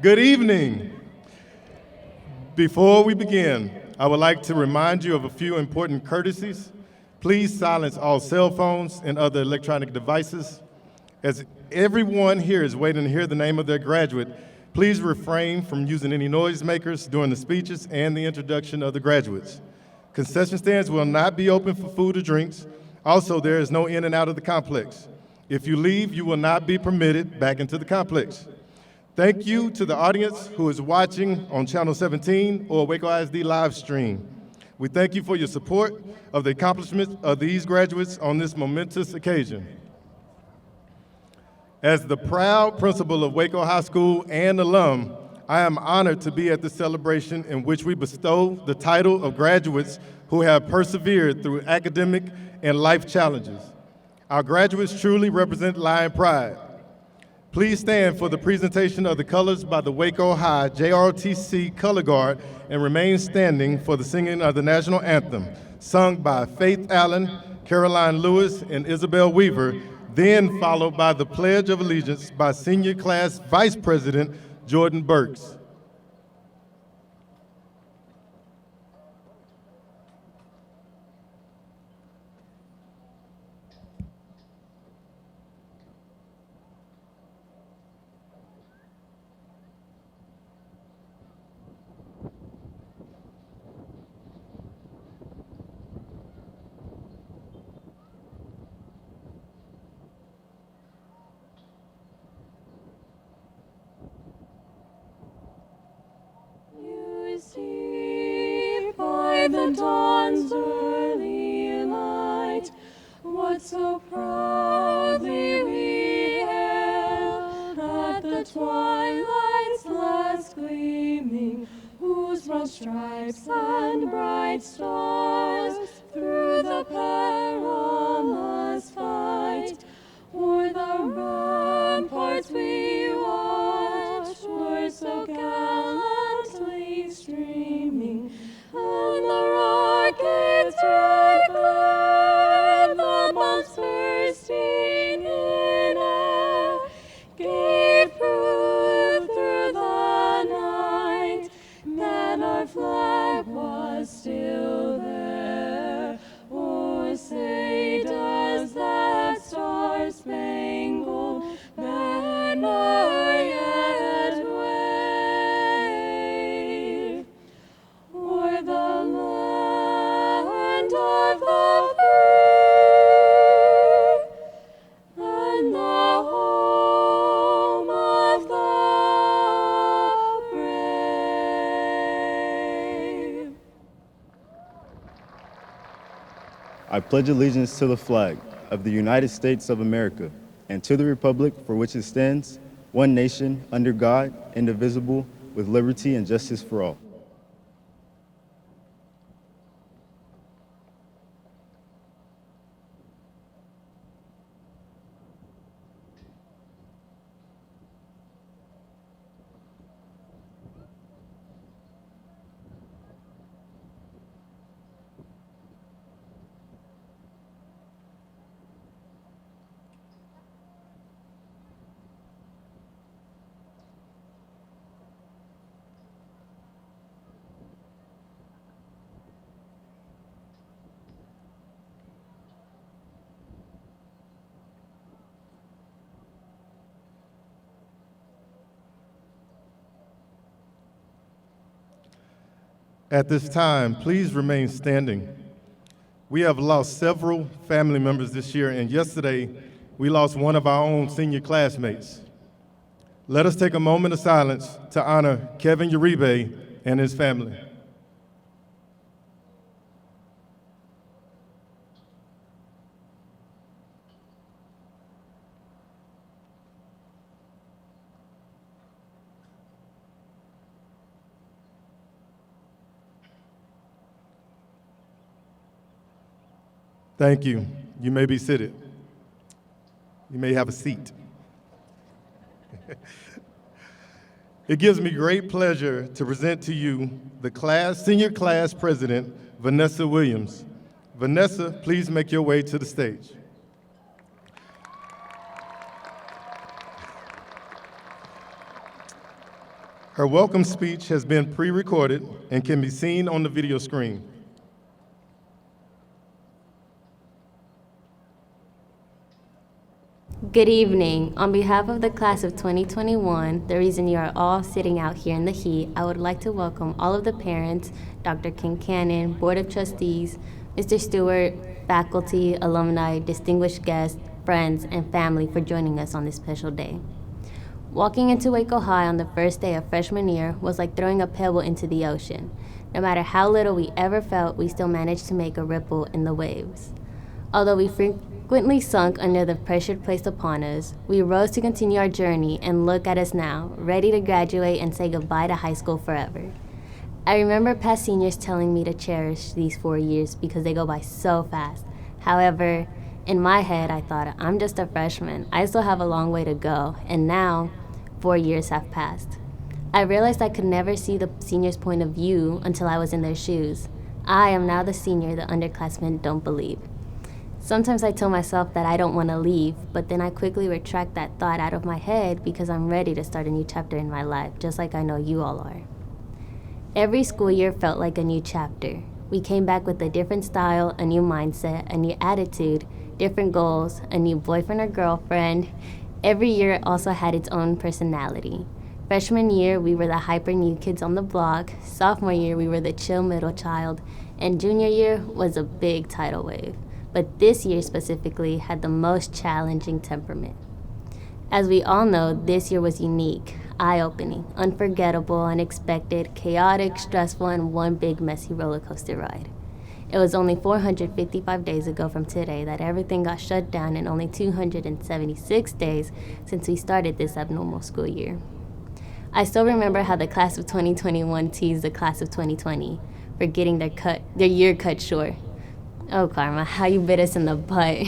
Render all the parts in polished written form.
Good evening. Before we begin, I would like to remind you of a few important courtesies. Please silence all cell phones and other electronic devices. As everyone here is waiting to hear the name of their graduate, please refrain from using any noisemakers during the speeches and the introduction of the graduates. Concession stands will not be open for food or drinks. Also, there is no in and out of the complex. If you leave, you will not be permitted back into the complex. Thank you to the audience who is watching on Channel 17 or Waco ISD live stream. We thank you for your support of the accomplishments of these graduates on this momentous occasion. As the proud principal of Waco High School and alum, I am honored to be at this celebration in which we bestow the title of graduates who have persevered through academic and life challenges. Our graduates truly represent Lion Pride. Please stand for the presentation of the colors by the Waco High JROTC Color Guard and remain standing for the singing of the national anthem, sung by Faith Allen, Caroline Lewis, and Isabel Weaver, then followed by the Pledge of Allegiance by Senior Class Vice President Jordan BURKS. The dawn's early light, what so proudly we hailed at the twilight's last gleaming, whose broad stripes and bright stars through the perilous fight o'er the ramparts we watched were so gallantly streaming. And the rockets declared, the bombs bursting in air, gave proof through the night that our flag was still there. Oh, say does that star-spangled banner yet wave o'er the land of the free and the home of the brave. I pledge allegiance to the flag of the United States of America and to the republic for which it stands, one nation, under God, indivisible, with liberty and justice for all. At this time, please remain standing. We have lost several family members this year, and yesterday we lost one of our own senior classmates. Let us take a moment of silence to honor Kevin Uribe and his family. Thank you. You may be seated. You may have a seat. It gives me great pleasure to present to you the senior class president, Vanessa Williams. Vanessa, please make your way to the stage. Her welcome speech has been pre-recorded and can be seen on the video screen. Good evening. On behalf of the class of 2021, the reason you are all sitting out here in the heat, I would like to welcome all of the parents, Dr. KINCANNON, Board of Trustees, Mr. Stewart, faculty, alumni, distinguished guests, friends, and family for joining us on this special day. Walking into Waco High on the first day of freshman year was like throwing a pebble into the ocean. No matter how little we ever felt, we still managed to make a ripple in the waves. Although we frequently sunk under the pressure placed upon us, we rose to continue our journey, and look at us now, ready to graduate and say goodbye to high school forever. I remember past seniors telling me to cherish these 4 years because they go by so fast. However, in my head, I thought, I'm just a freshman. I still have a long way to go, and now 4 years have passed. I realized I could never see the seniors' point of view until I was in their shoes. I am now the senior the underclassmen don't believe. Sometimes I tell myself that I don't want to leave, but then I quickly retract that thought out of my head because I'm ready to start a new chapter in my life, just like I know you all are. Every school year felt like a new chapter. We came back with a different style, a new mindset, a new attitude, different goals, a new boyfriend or girlfriend. Every year also had its own personality. Freshman year, we were the hyper new kids on the block. Sophomore year, we were the chill middle child. And junior year was a big tidal wave. But this year specifically had the most challenging temperament. As we all know, this year was unique, eye-opening, unforgettable, unexpected, chaotic, stressful, and one big messy roller coaster ride. It was only 455 days ago from today that everything got shut down, and only 276 days since we started this abnormal school year. I still remember how the class of 2021 teased the class of 2020 for getting their year cut short. Oh, Karma, how you bit us in the butt.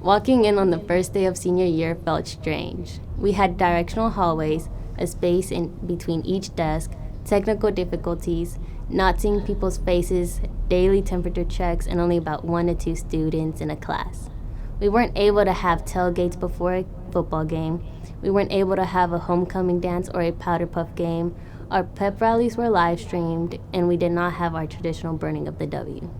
Walking in on the first day of senior year felt strange. We had directional hallways, a space in between each desk, technical difficulties, not seeing people's faces, daily temperature checks, and only about 1 to 2 students in a class. We weren't able to have tailgates before a football game. We weren't able to have a homecoming dance or a powder puff game. Our pep rallies were live streamed, and we did not have our traditional burning of the W.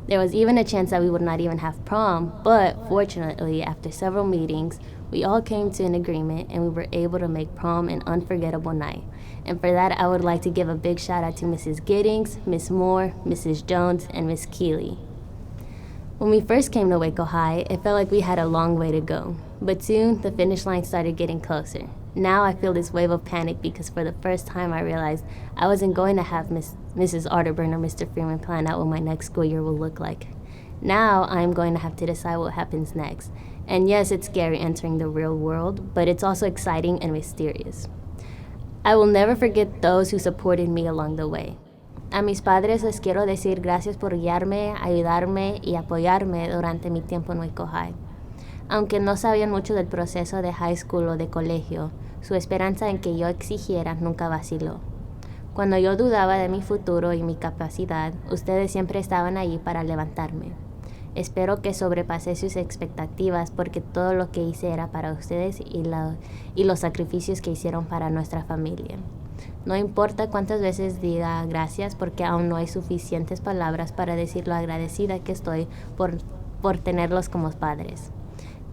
There was even a chance that we would not even have prom, but fortunately, after several meetings, we all came to an agreement and we were able to make prom an unforgettable night. And for that, I would like to give a big shout out to Mrs. Giddings, Miss Moore, Mrs. Jones, and Miss Keeley. When we first came to Waco High, it felt like we had a long way to go, but soon the finish line started getting closer. Now I feel this wave of panic because for the first time I realized I wasn't going to have Mrs. Arterburn or Mr. Freeman plan out what my next school year will look like. Now I'm going to have to decide what happens next. And yes, it's scary entering the real world, but it's also exciting and mysterious. I will never forget those who supported me along the way. A mis padres les quiero decir gracias por guiarme, ayudarme y apoyarme durante mi tiempo en Waco High. Aunque no sabían mucho del proceso de high school o de colegio, su esperanza en que yo exigiera nunca vaciló. Cuando yo dudaba de mi futuro y mi capacidad, ustedes siempre estaban allí para levantarme. Espero que sobrepasé sus expectativas porque todo lo que hice era para ustedes y los sacrificios que hicieron para nuestra familia. No importa cuántas veces diga gracias porque aún no hay suficientes palabras para decir lo agradecida que estoy por tenerlos como padres.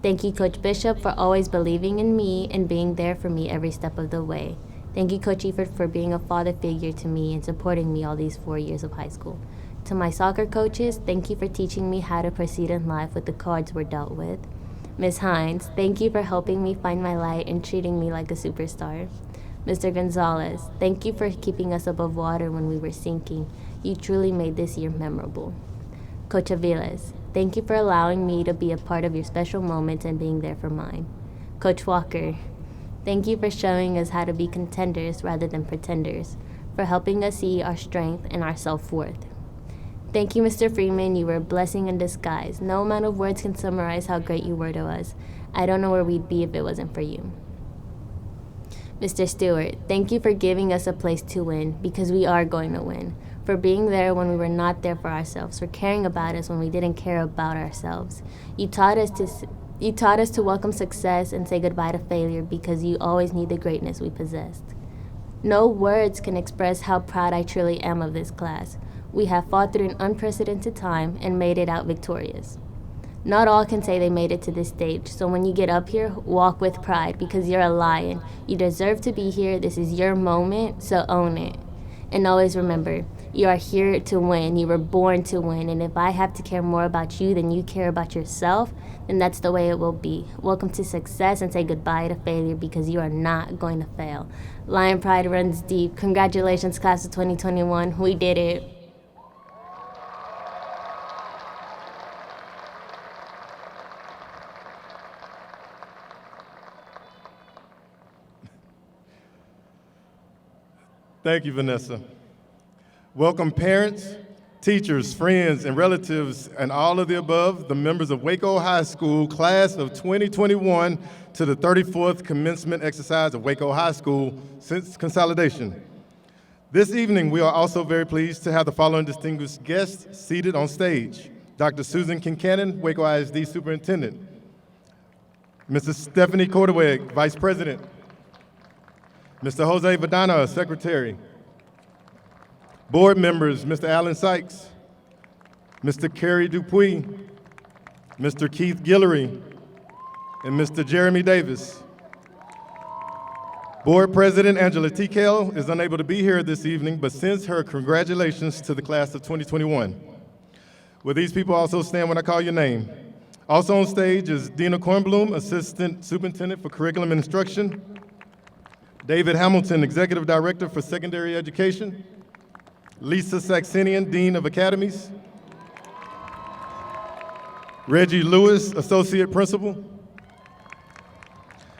Thank you, Coach Bishop, for always believing in me and being there for me every step of the way. Thank you, Coach Eford, for being a father figure to me and supporting me all these 4 years of high school. To my soccer coaches, thank you for teaching me how to proceed in life with the cards we're dealt with. Ms. Hines, thank you for helping me find my light and treating me like a superstar. Mr. Gonzalez, thank you for keeping us above water when we were sinking. You truly made this year memorable. Coach Aviles, thank you for allowing me to be a part of your special moments and being there for mine. Coach Walker, thank you for showing us how to be contenders rather than pretenders, for helping us see our strength and our self-worth. Thank you, Mr. Freeman. You were a blessing in disguise. No amount of words can summarize how great you were to us. I don't know where we'd be if it wasn't for you. Mr. Stewart, thank you for giving us a place to win, because we are going to win. For being there when we were not there for ourselves, for caring about us when we didn't care about ourselves. You taught us to welcome success and say goodbye to failure because you always knew the greatness we possessed. No words can express how proud I truly am of this class. We have fought through an unprecedented time and made it out victorious. Not all can say they made it to this stage, so when you get up here, walk with pride because you're a lion. You deserve to be here. This is your moment, so own it. And always remember, you are here to win. You were born to win. And if I have to care more about you than you care about yourself, then that's the way it will be. Welcome to success and say goodbye to failure because you are not going to fail. Lion pride runs deep. Congratulations, class of 2021. We did it. Thank you, Vanessa. Welcome parents, teachers, friends, and relatives, and all of the above, the members of Waco High School, class of 2021, to the 34th commencement exercise of Waco High School since consolidation. This evening, we are also very pleased to have the following distinguished guests seated on stage. Dr. Susan KINCANNON, Waco ISD Superintendent. Mrs. Stephanie KORTEWEG, Vice President. Mr. Jose Vadana, Secretary. Board members, Mr. Alan Sykes, Mr. Kerry Dupuis, Mr. Keith Guillory, and Mr. Jeremy Davis. Board President Angela Tikell is unable to be here this evening, but sends her congratulations to the class of 2021. Will these people also stand when I call your name? Also on stage is Dina Kornblum, Assistant Superintendent for Curriculum and Instruction, David Hamilton, Executive Director for Secondary Education, Lisa Saxenian, Dean of Academies, Reggie Lewis, Associate Principal,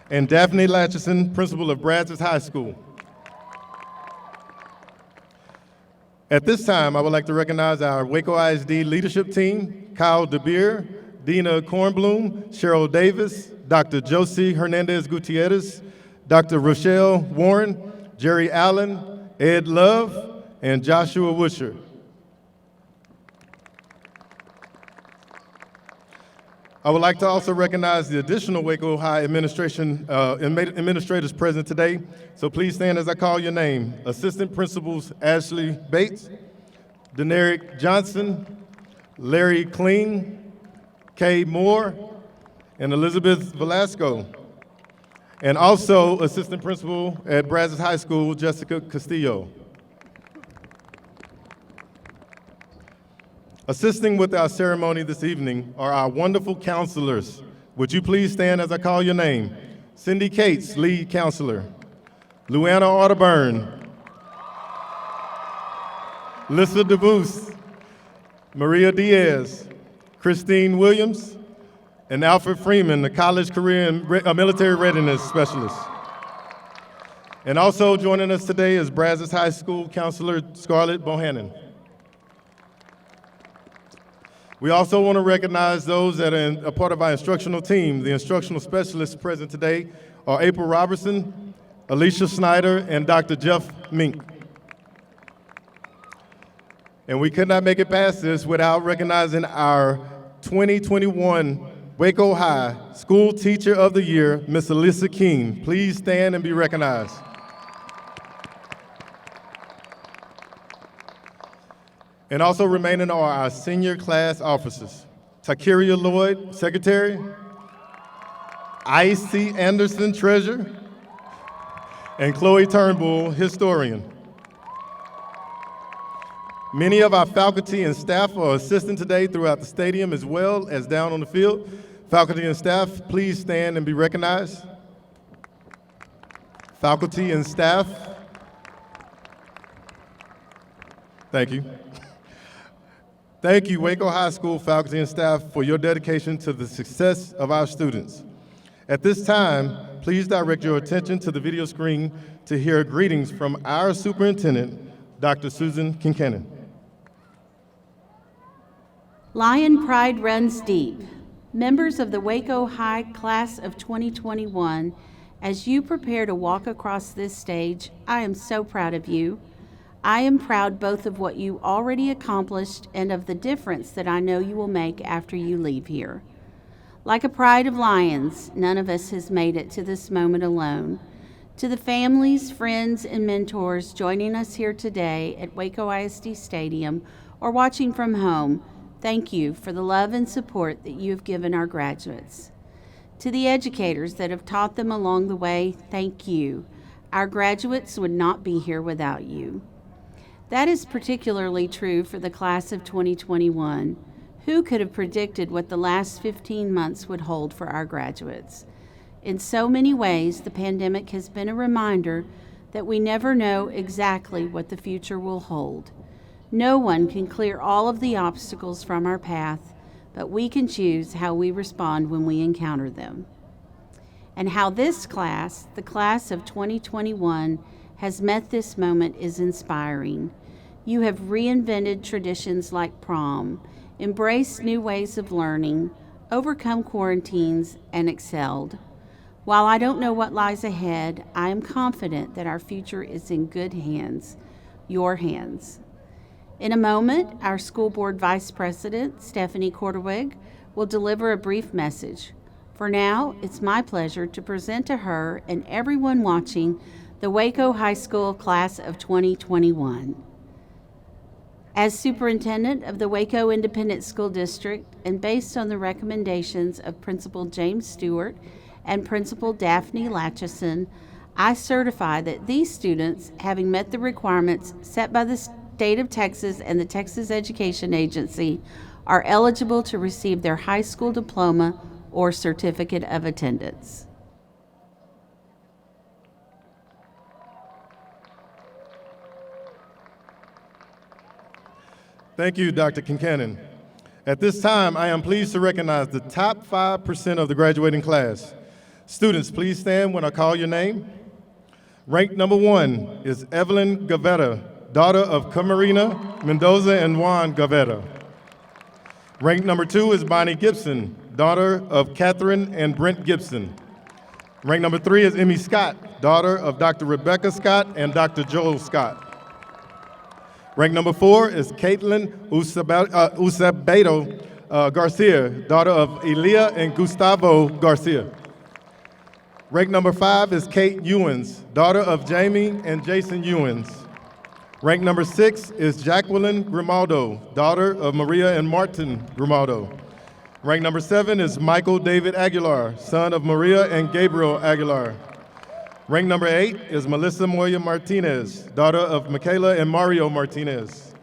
and Daphne Latchison, Principal of Brazos High School. At this time, I would like to recognize our Waco ISD leadership team, Kyle DeBeer, Dina Kornblum, Cheryl Davis, Dr. Josie Hernandez Gutierrez, Dr. Rochelle Warren, Jerry Allen, Ed Love, and Joshua Wusher. I would like to also recognize the additional Waco High administrators present today, so please stand as I call your name. Assistant Principals Ashley Bates, Deneric Johnson, Larry Kling, Kay Moore, and Elizabeth Velasco. And also Assistant Principal at Brazos High School, Jessica Castillo. Assisting with our ceremony this evening are our wonderful counselors. Would you please stand as I call your name? Cindy Cates, lead counselor. Luana Arterburn. Lissa DeBoos. Maria Diaz. Christine Williams. And Alfred Freeman, the College Career and Military Readiness Specialist. And also joining us today is Brazos High School Counselor Scarlett Bohannon. We also want to recognize those that are a part of our instructional team. The instructional specialists present today are April Robertson, Alicia Snyder, and Dr. Jeff Mink. And we could not make it past this without recognizing our 2021 Waco High School Teacher of the Year, Miss Alyssa King. Please stand and be recognized. And also remaining are our senior class officers. Takiria Lloyd, Secretary. Icy Anderson, Treasurer. And Chloe Turnbull, Historian. Many of our faculty and staff are assisting today throughout the stadium as well as down on the field. Faculty and staff, please stand and be recognized. Faculty and staff. Thank you. Thank you, Waco High School faculty and staff, for your dedication to the success of our students. At this time, please direct your attention to the video screen to hear greetings from our superintendent, Dr. Susan KINCANNON. Lion pride runs deep. Members of the Waco High Class of 2021, as you prepare to walk across this stage, I am so proud of you. I am proud both of what you already accomplished and of the difference that I know you will make after you leave here. Like a pride of lions, none of us has made it to this moment alone. To the families, friends, and mentors joining us here today at Waco ISD Stadium or watching from home, thank you for the love and support that you have given our graduates. To the educators that have taught them along the way, thank you. Our graduates would not be here without you. That is particularly true for the class of 2021. Who could have predicted what the last 15 months would hold for our graduates? In so many ways, the pandemic has been a reminder that we never know exactly what the future will hold. No one can clear all of the obstacles from our path, but we can choose how we respond when we encounter them. And how this class, the class of 2021, has met this moment is inspiring. You have reinvented traditions like prom, embraced new ways of learning, overcome quarantines, and excelled. While I don't know what lies ahead, I am confident that our future is in good hands, your hands. In a moment, our school board vice president, Stephanie KORTEWEG, will deliver a brief message. For now, it's my pleasure to present to her and everyone watching the Waco High School class of 2021. As superintendent of the Waco Independent School District and based on the recommendations of Principal James Stewart and Principal Daphne Latchison, I certify that these students, having met the requirements set by the State of Texas and the Texas Education Agency, are eligible to receive their high school diploma or certificate of attendance. Thank you, Dr. KINCANNON. At this time, I am pleased to recognize the top 5% of the graduating class. Students, please stand when I call your name. Ranked number 1 is EVELYN GUEVARA, daughter of Camarina Mendoza and Juan GUEVARA. Ranked number 2 is Bonnie Gibson, daughter of Catherine and Brent Gibson. Ranked number 3 is Emmy Scott, daughter of Dr. Rebecca Scott and Dr. Joel Scott. Ranked number 4 is Caitlin Usabedo Garcia, daughter of Elia and Gustavo Garcia. Ranked number 5 is Kate Ewens, daughter of Jamie and Jason Ewens. Ranked number 6 is Jacqueline Grimaldo, daughter of Maria and Martin Grimaldo. Ranked number 7 is Michael David Aguilar, son of Maria and Gabriel Aguilar. Ranked number 8 is Melissa Moya Martinez, daughter of Michaela and Mario Martinez.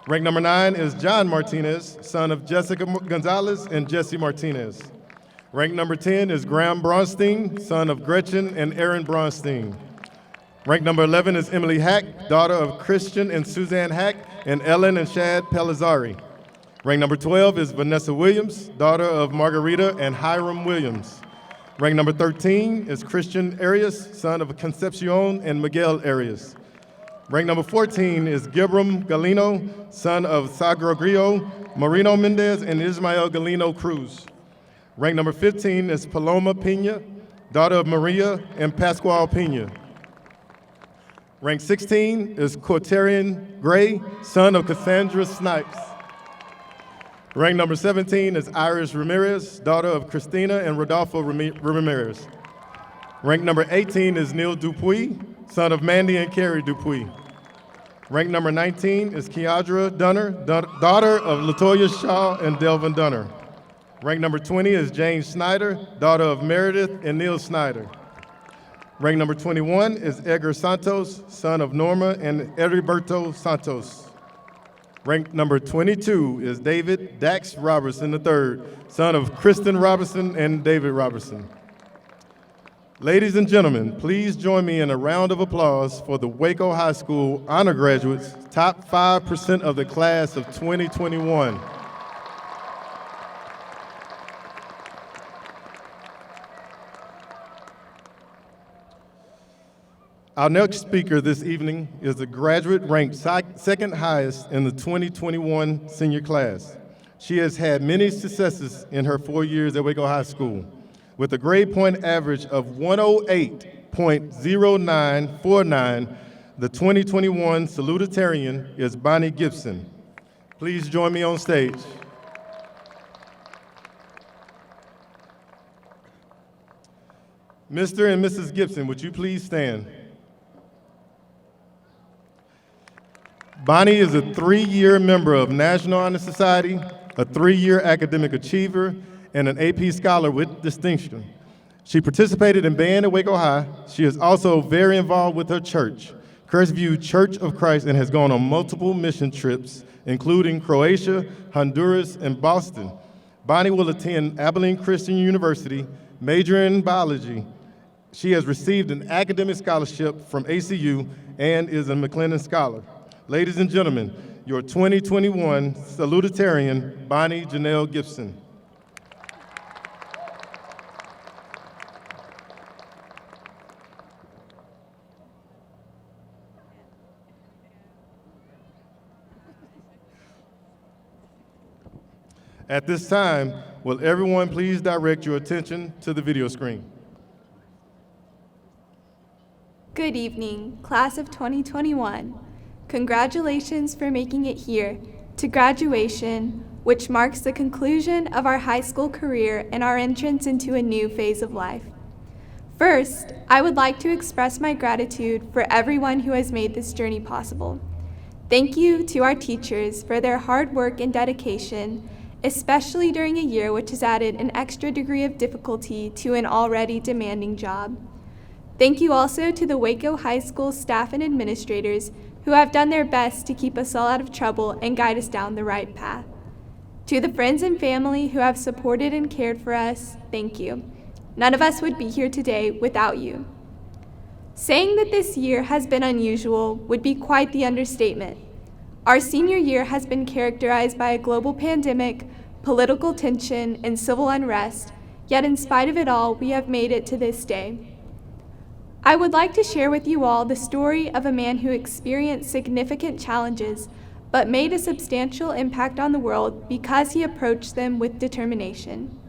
Ranked number 9 is John Martinez, son of Jessica Gonzalez and Jesse Martinez. Ranked number 10 is Graham Bronstein, son of Gretchen and Aaron Bronstein. Ranked number 11 is Emily Hack, daughter of Christian and Suzanne Hack and Ellen and Shad Pellizzari. Ranked number 12 is Vanessa Williams, daughter of Margarita and Hiram Williams. Ranked number 13 is Christian Arias, son of Concepcion and Miguel Arias. Ranked number 14 is Gibram Galino, son of Sagrogrio, Marino Mendez, and Ismael Galino Cruz. Ranked number 15 is Paloma Pena, daughter of Maria and Pascual Pena. Ranked 16 is Corterian Gray, son of Cassandra Snipes. Ranked number 17 is Iris Ramirez, daughter of Christina and Rodolfo Ramirez. Ranked number 18 is Neil Dupuy, son of Mandy and Carrie Dupuy. Ranked number 19 is Kiadra Dunner, daughter of Latoya Shaw and Delvin Dunner. Ranked number 20 is Jane Snyder, daughter of Meredith and Neil Snyder. Ranked number 21 is Edgar Santos, son of Norma and Heriberto Santos. Ranked number 22 is David Dax Robertson III, son of Kristen Robertson and David Robertson. Ladies and gentlemen, please join me in a round of applause for the Waco High School honor graduates, top 5% of the class of 2021. Our next speaker this evening is a graduate ranked second highest in the 2021 senior class. She has had many successes in her 4 years at Waco High School. With a grade point average of 108.0949, the 2021 Salutatorian is Bonnie Gibson. Please join me on stage. Mr. and Mrs. Gibson, would you please stand? Bonnie is a 3-year member of National Honor Society, a 3-year academic achiever, and an AP Scholar with distinction. She participated in band at Waco High. She is also very involved with her church, Crestview Church of Christ, and has gone on multiple mission trips, including Croatia, Honduras, and Boston. Bonnie will attend Abilene Christian University, majoring in biology. She has received an academic scholarship from ACU and is a McLennan Scholar. Ladies and gentlemen, your 2021 Salutatorian, Bonnie Janelle Gibson. At this time, will everyone please direct your attention to the video screen? Good evening, class of 2021. Congratulations for making it here to graduation, which marks the conclusion of our high school career and our entrance into a new phase of life. First, I would like to express my gratitude for everyone who has made this journey possible. Thank you to our teachers for their hard work and dedication, especially during a year which has added an extra degree of difficulty to an already demanding job. Thank you also to the Waco High School staff and administrators who have done their best to keep us all out of trouble and guide us down the right path. To the friends and family who have supported and cared for us, thank you. None of us would be here today without you. Saying that this year has been unusual would be quite the understatement. Our senior year has been characterized by a global pandemic, political tension, and civil unrest, yet in spite of it all, we have made it to this day. I would like to share with you all the story of a man who experienced significant challenges, but made a substantial impact on the world because he approached them with determination.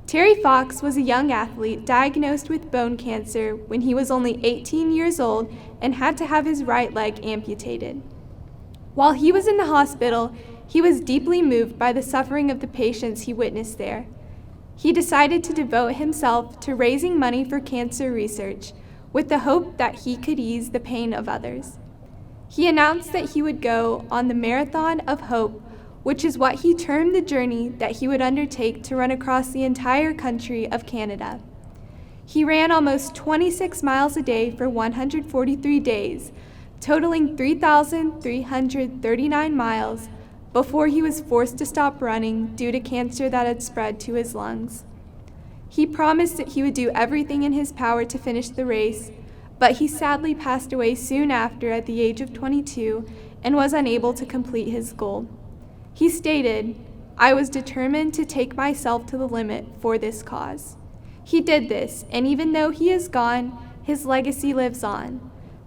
Terry Fox was a young athlete diagnosed with bone cancer when he was only 18 years old and had to have his right leg amputated. While he was in the hospital, he was deeply moved by the suffering of the patients he witnessed there. He decided to devote himself to raising money for cancer research with the hope that he could ease the pain of others. He announced that he would go on the Marathon of Hope, which is what he termed the journey that he would undertake to run across the entire country of Canada. He ran almost 26 miles a day for 143 days, totaling 3,339 miles, before he was forced to stop running due to cancer that had spread to his lungs. He promised that he would do everything in his power to finish the race, but he sadly passed away soon after at the age of 22 and was unable to complete his goal. He stated, "I was determined to take myself to the limit for this cause." He did this, and even though he is gone, his legacy lives on.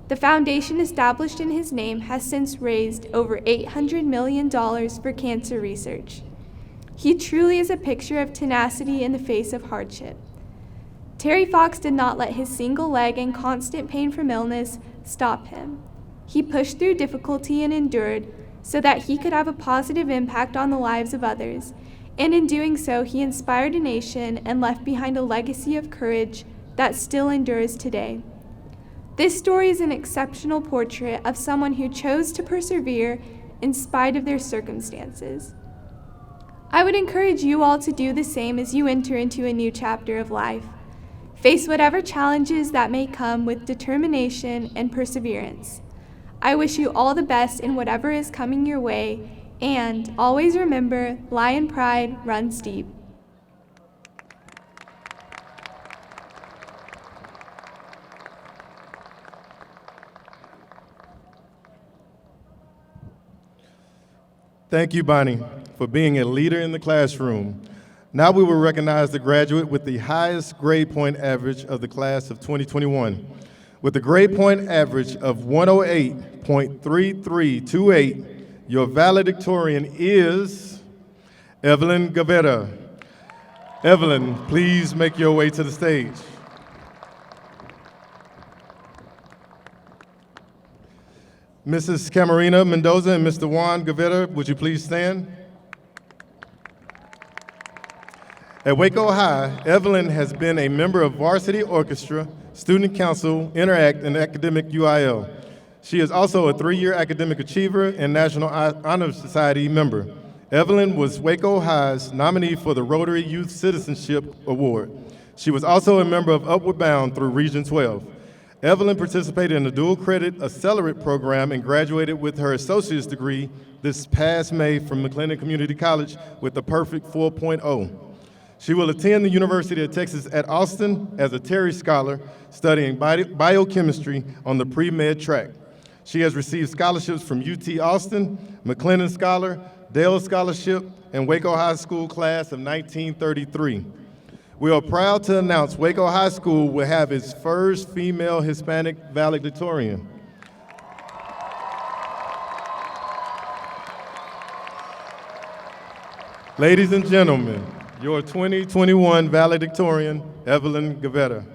The foundation established in his name has since raised over $800 million for cancer research. He truly is a picture of tenacity in the face of hardship. Terry Fox did not let his single leg and constant pain from illness stop him. He pushed through difficulty and endured so that he could have a positive impact on the lives of others, and in doing so, he inspired a nation and left behind a legacy of courage that still endures today. This story is an exceptional portrait of someone who chose to persevere in spite of their circumstances. I would encourage you all to do the same as you enter into a new chapter of life. Face whatever challenges that may come with determination and perseverance. I wish you all the best in whatever is coming your way, and always remember, lion pride runs deep. Thank you, Bonnie, for being a leader in the classroom. Now we will recognize the graduate with the highest grade point average of the class of 2021. With a grade point average of 108.3328, your valedictorian is EVELYN GUEVARA. EVELYN, please make your way to the stage. Mrs. Camarina Mendoza and Mr. Juan Guevara, would you please stand? At Waco High, Evelyn has been a member of Varsity Orchestra, Student Council, Interact, and Academic UIL. She is also a 3-year academic achiever and National Honor Society member. Evelyn was Waco High's nominee for the Rotary Youth Citizenship Award. She was also a member of Upward Bound through Region 12. Evelyn participated in the dual credit Accelerate program and graduated with her associate's degree this past May from McLennan Community College with a perfect 4.0. She will attend the University of Texas at Austin as a Terry Scholar, studying biochemistry on the pre-med track. She has received scholarships from UT Austin, McLennan Scholar, Dale Scholarship, and Waco High School class of 1933. We are proud to announce Waco High School will have its first female Hispanic valedictorian. Ladies and gentlemen, your 2021 valedictorian, EVELYN GUEVARA.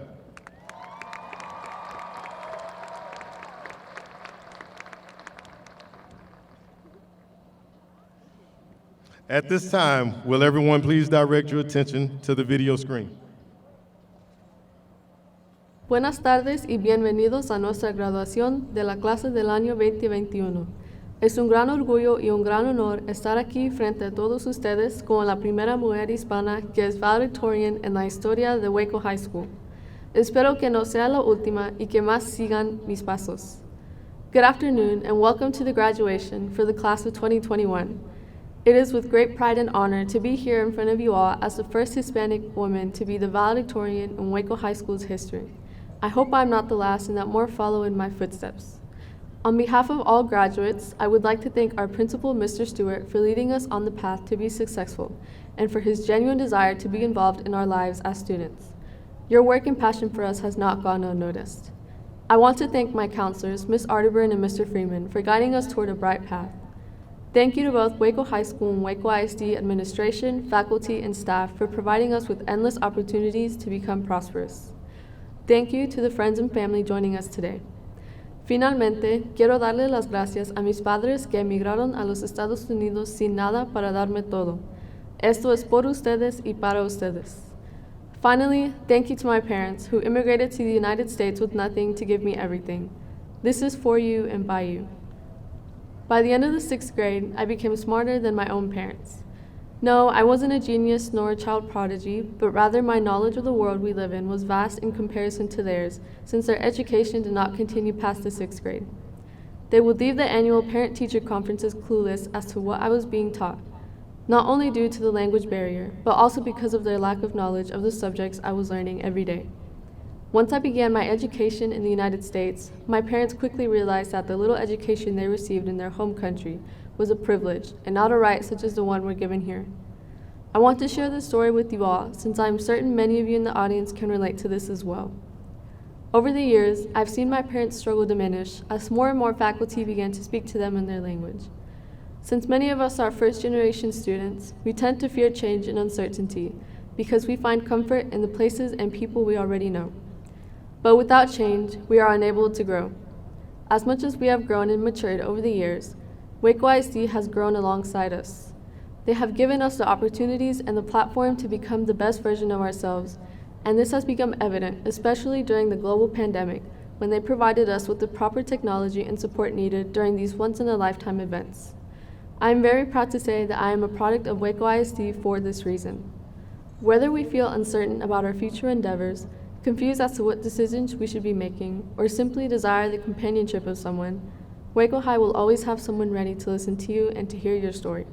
At this time, will everyone please direct your attention to the video screen? Buenas tardes y bienvenidos a nuestra graduación de la clase del año 2021. Es un gran orgullo y un gran honor estar aquí frente a todos ustedes como la primera mujer hispana que es valedictorian en la historia de Waco High School. Espero que no sea la última y que más sigan mis pasos. Good afternoon and welcome to the graduation for the class of 2021. It is with great pride and honor to be here in front of you all as the first Hispanic woman to be the valedictorian in Waco High School's history. I hope I'm not the last and that more follow in my footsteps. On behalf of all graduates, I would like to thank our principal, Mr. Stewart, for leading us on the path to be successful and for his genuine desire to be involved in our lives as students. Your work and passion for us has not gone unnoticed. I want to thank my counselors, Ms. Arterburn and Mr. Freeman, for guiding us toward a bright path. Thank you to both Waco High School and Waco ISD administration, faculty, and staff for providing us with endless opportunities to become prosperous. Thank you to the friends and family joining us today. Finalmente, quiero darle las gracias a mis padres que emigraron a los Estados Unidos sin nada para darme todo. Esto es por ustedes y para ustedes. Finally, thank you to my parents who immigrated to the United States with nothing to give me everything. This is for you and by you. By the end of the 6th grade, I became smarter than my own parents. No, I wasn't a genius nor a child prodigy, but rather my knowledge of the world we live in was vast in comparison to theirs, since their education did not continue past the 6th grade. They would leave the annual parent-teacher conferences clueless as to what I was being taught, not only due to the language barrier, but also because of their lack of knowledge of the subjects I was learning every day. Once I began my education in the United States, my parents quickly realized that the little education they received in their home country was a privilege and not a right such as the one we're given here. I want to share this story with you all since I'm certain many of you in the audience can relate to this as well. Over the years, I've seen my parents' struggle diminish as more and more faculty began to speak to them in their language. Since many of us are first-generation students, we tend to fear change and uncertainty because we find comfort in the places and people we already know. But without change, we are unable to grow. As much as we have grown and matured over the years, Waco ISD has grown alongside us. They have given us the opportunities and the platform to become the best version of ourselves, and this has become evident, especially during the global pandemic, when they provided us with the proper technology and support needed during these once-in-a-lifetime events. I am very proud to say that I am a product of Waco ISD for this reason. Whether we feel uncertain about our future endeavors, confused as to what decisions we should be making, or simply desire the companionship of someone, Waco High will always have someone ready to listen to you and to hear your story.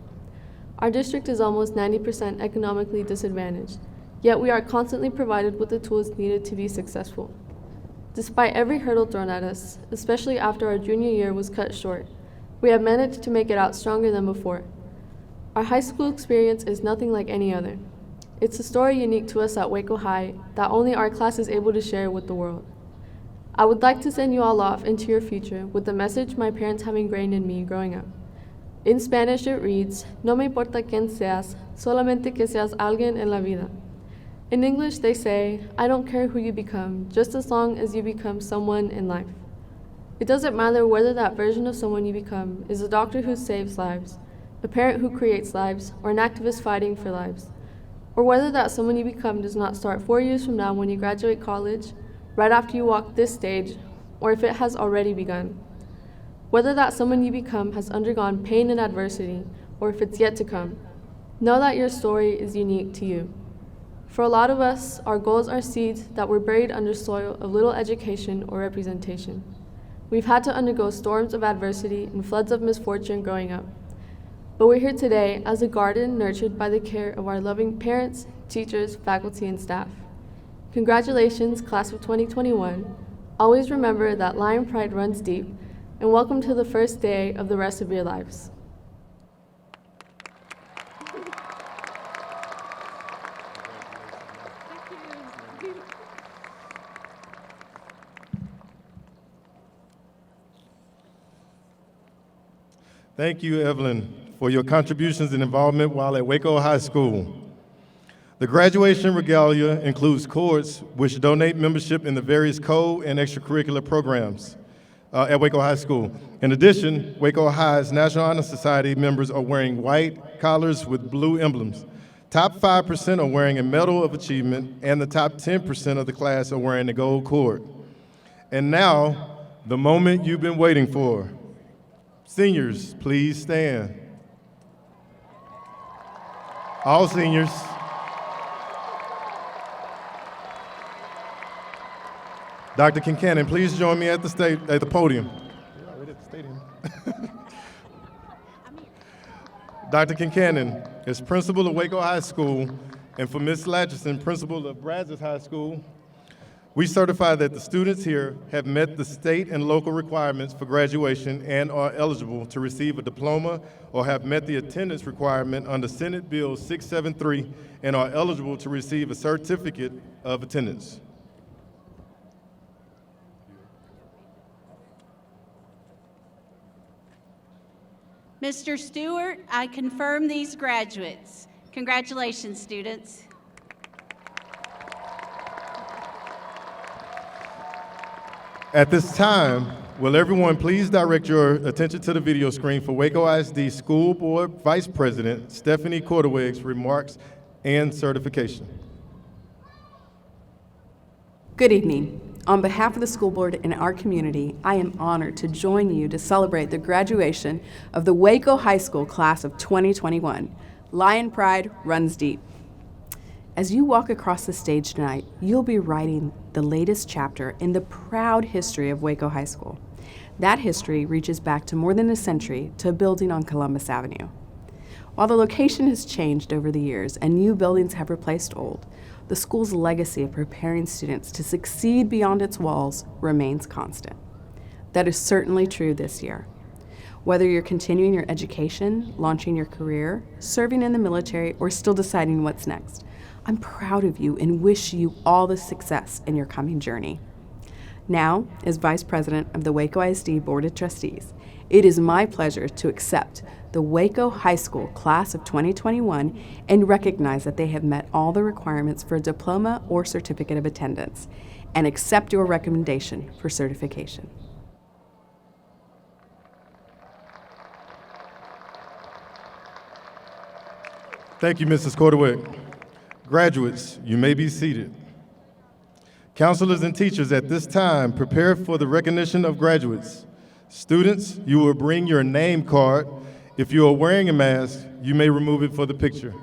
Our district is almost 90% economically disadvantaged, yet we are constantly provided with the tools needed to be successful. Despite every hurdle thrown at us, especially after our junior year was cut short, we have managed to make it out stronger than before. Our high school experience is nothing like any other. It's a story unique to us at Waco High that only our class is able to share with the world. I would like to send you all off into your future with the message my parents have ingrained in me growing up. In Spanish it reads, "No me importa quién seas, solamente que seas alguien en la vida." In English they say, "I don't care who you become, just as long as you become someone in life." It doesn't matter whether that version of someone you become is a doctor who saves lives, a parent who creates lives, or an activist fighting for lives. or whether that someone you become does not start 4 years from now when you graduate college, right after you walk this stage, or if it has already begun. Whether that someone you become has undergone pain and adversity, or if it's yet to come, know that your story is unique to you. For a lot of us, our goals are seeds that were buried under soil of little education or representation. We've had to undergo storms of adversity and floods of misfortune growing up. But we're here today as a garden nurtured by the care of our loving parents, teachers, faculty, and staff. Congratulations, class of 2021. Always remember that lion pride runs deep, and welcome to the first day of the rest of your lives. Thank you, Evelyn, for your contributions and involvement while at Waco High School. The graduation regalia includes cohorts which donate membership in the various co- and extracurricular programs at Waco High School. In addition, Waco High's National Honor Society members are wearing white collars with blue emblems. Top 5% are wearing a Medal of Achievement, and the top 10% of the class are wearing the gold cord. And now, the moment you've been waiting for. Seniors, please stand. All seniors. Dr. Kincannon, please join me at the podium. You're already at the stadium. Dr. Kincannon is principal of Waco High School, and for Ms. Latchison, principal of Brazos High School, we certify that the students here have met the state and local requirements for graduation and are eligible to receive a diploma or have met the attendance requirement under Senate Bill 673 and are eligible to receive a certificate of attendance. Mr. Stewart, I confirm these graduates. Congratulations, students. At this time, will everyone please direct your attention to the video screen for Waco ISD School Board Vice President Stephanie KORTEWEG's remarks and certification. Good evening. On behalf of the school board and our community, I am honored to join you to celebrate the graduation of the Waco High School class of 2021. Lion pride runs deep. As you walk across the stage tonight, you'll be writing the latest chapter in the proud history of Waco High School. That history reaches back to more than a century to a building on Columbus Avenue. While the location has changed over the years and new buildings have replaced old, the school's legacy of preparing students to succeed beyond its walls remains constant. That is certainly true this year. Whether you're continuing your education, launching your career, serving in the military, or still deciding what's next, I'm proud of you and wish you all the success in your coming journey. Now, as Vice President of the Waco ISD Board of Trustees, it is my pleasure to accept the Waco High School Class of 2021 and recognize that they have met all the requirements for a diploma or certificate of attendance, and accept your recommendation for certification. Thank you, Mrs. KORTEWEG. Graduates, you may be seated. Counselors and teachers, at this time, prepare for the recognition of graduates. Students, you will bring your name card. If you are wearing a mask, you may remove it for the picture.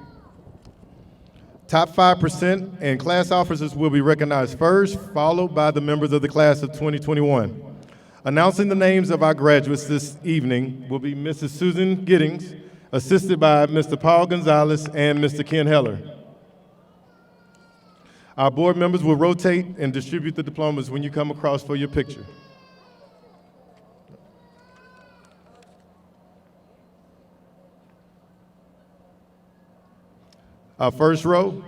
Top 5% and class officers will be recognized first, followed by the members of the class of 2021. Announcing the names of our graduates this evening will be Mrs. Susan Giddings, assisted by Mr. Paul Gonzalez and Mr. Ken Heller. Our board members will rotate and distribute the diplomas when you come across for your picture. Our first row.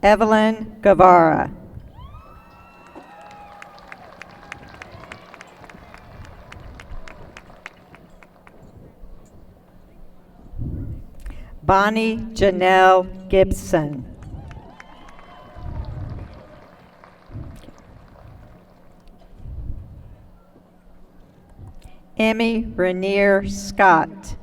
EVELYN GUEVARA. Bonnie Janelle Gibson. Emmy Rainier Scott.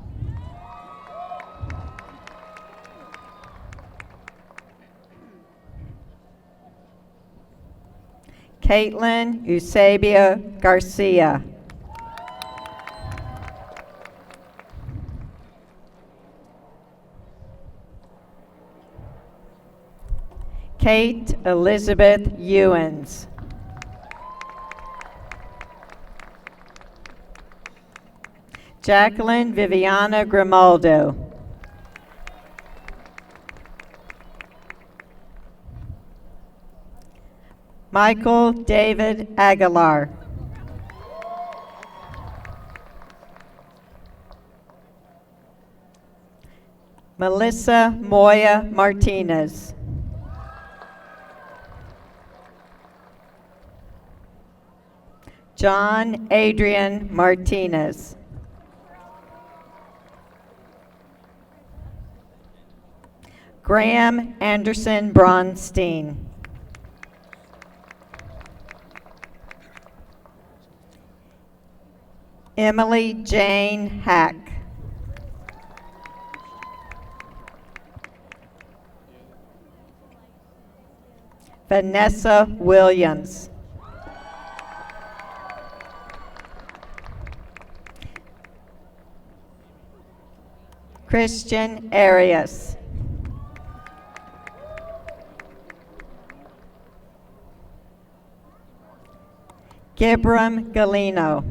Caitlin Eusebia Garcia. Kate Elizabeth Ewens. Jacqueline Viviana Grimaldo. Michael David Aguilar. Melissa Moya Martinez. John Adrian Martinez. Graham Anderson Bronstein. Emily Jane Hack. Vanessa Williams. Christian Arias. Gibram Galino.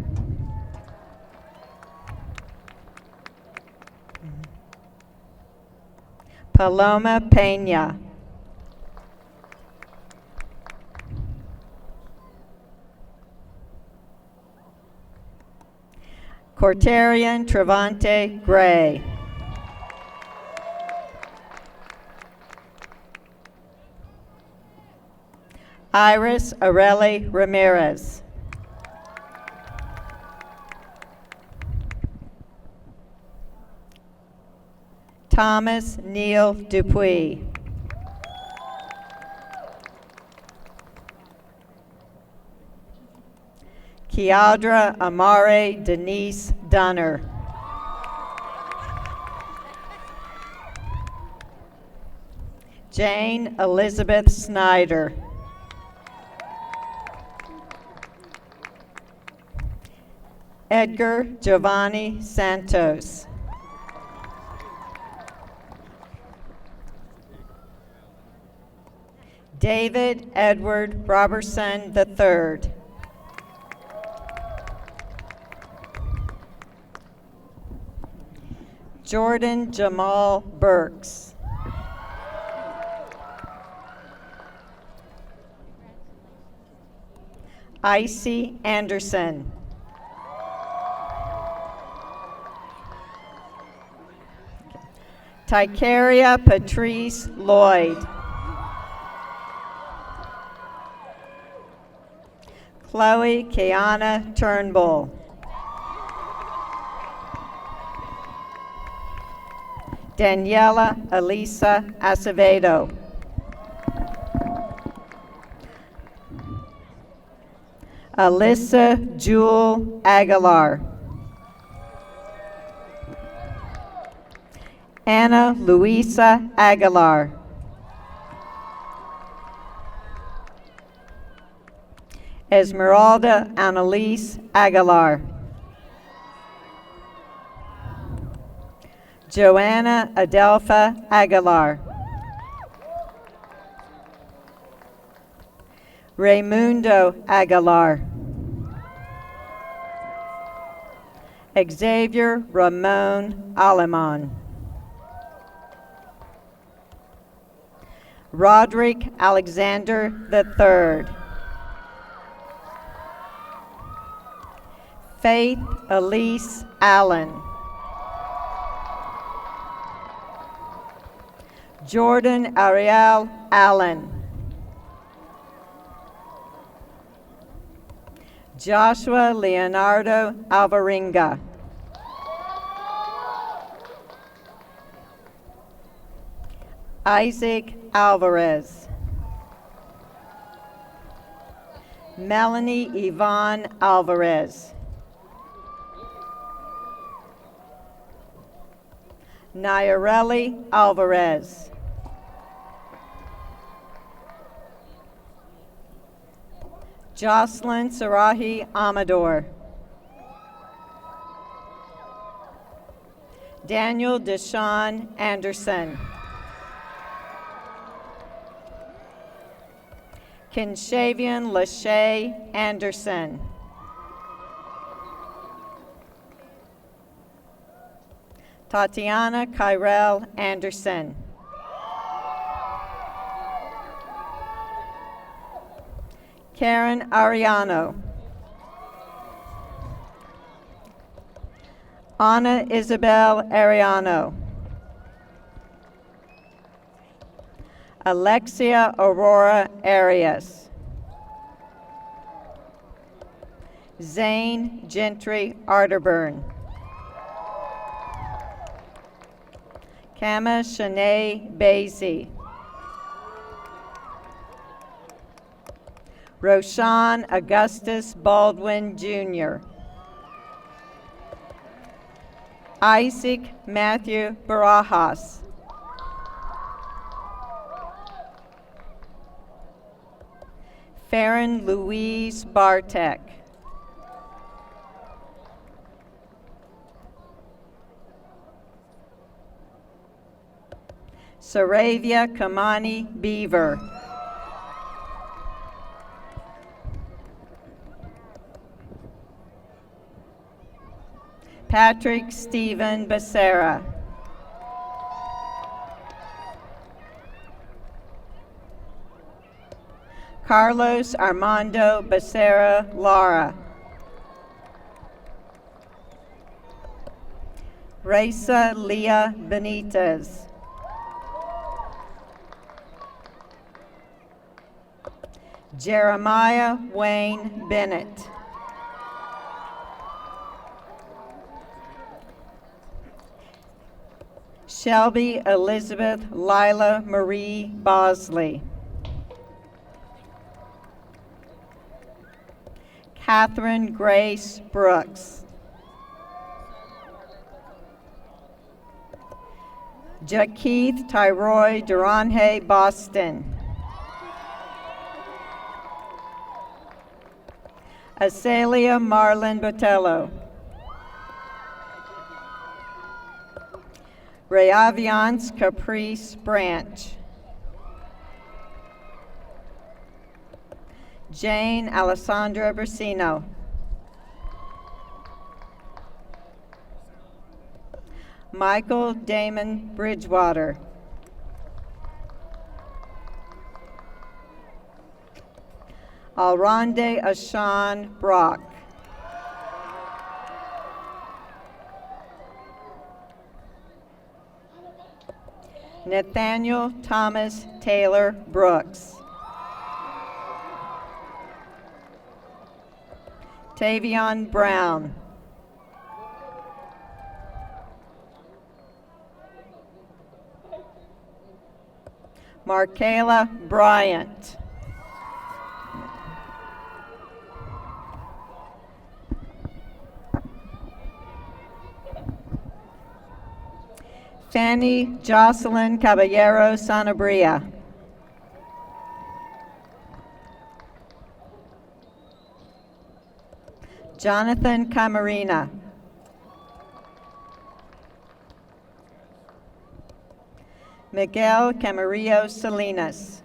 Paloma Pena. Korterian Trevante Gray. Iris Areli Ramirez. Thomas Neil Dupuis. Kiadra Amare Denise Dunner. Jane Elizabeth Snyder. Edgar Giovanni Santos. David Edward Robertson III. Jordan Jamal Burks. Icy Anderson. Tycaria Patrice Lloyd. Chloe Kiana Turnbull. Daniela Elisa Acevedo. Alyssa Jewel Aguilar. Anna Luisa Aguilar. Esmeralda Annalise Aguilar. Joanna Adelpha Aguilar. Raymundo Aguilar. Xavier Ramon Aleman. Roderick Alexander III. Faith Elise Allen. Jordan Ariel Allen. Joshua Leonardo Alvarenga. Isaac Alvarez. Melanie Yvonne Alvarez. Nayareli Alvarez. Jocelyn Sarahi Amador. Daniel Deshawn Anderson. Kinshavian Lachey Anderson. Tatiana Kyrell Anderson. Karen Ariano. Anna Isabel Ariano. Alexia Aurora Arias. Zane Gentry Arterburn. Kama Shanae Basie. Roshan Augustus Baldwin Jr. Isaac Matthew Barajas. Farron Louise Bartek. Saravia Kamani Beaver. Patrick Stephen Becerra. Carlos Armando Becerra Lara. Raisa Leah Benitez. Jeremiah Wayne Bennett. Shelby Elizabeth Lila Marie Bosley. Catherine Grace Brooks. Jakeith Tyroy Duranje Boston. Azalia Marlon Botello. Reaviance Caprice Branch. Jane Alessandra Brasino. Michael Damon Bridgewater. Alronde Ashan Brock. Nathaniel Thomas Taylor Brooks. Tavion Brown. Markayla Bryant. Fanny Jocelyn Caballero Sanabria. Jonathan Camarina. Miguel Camarillo Salinas.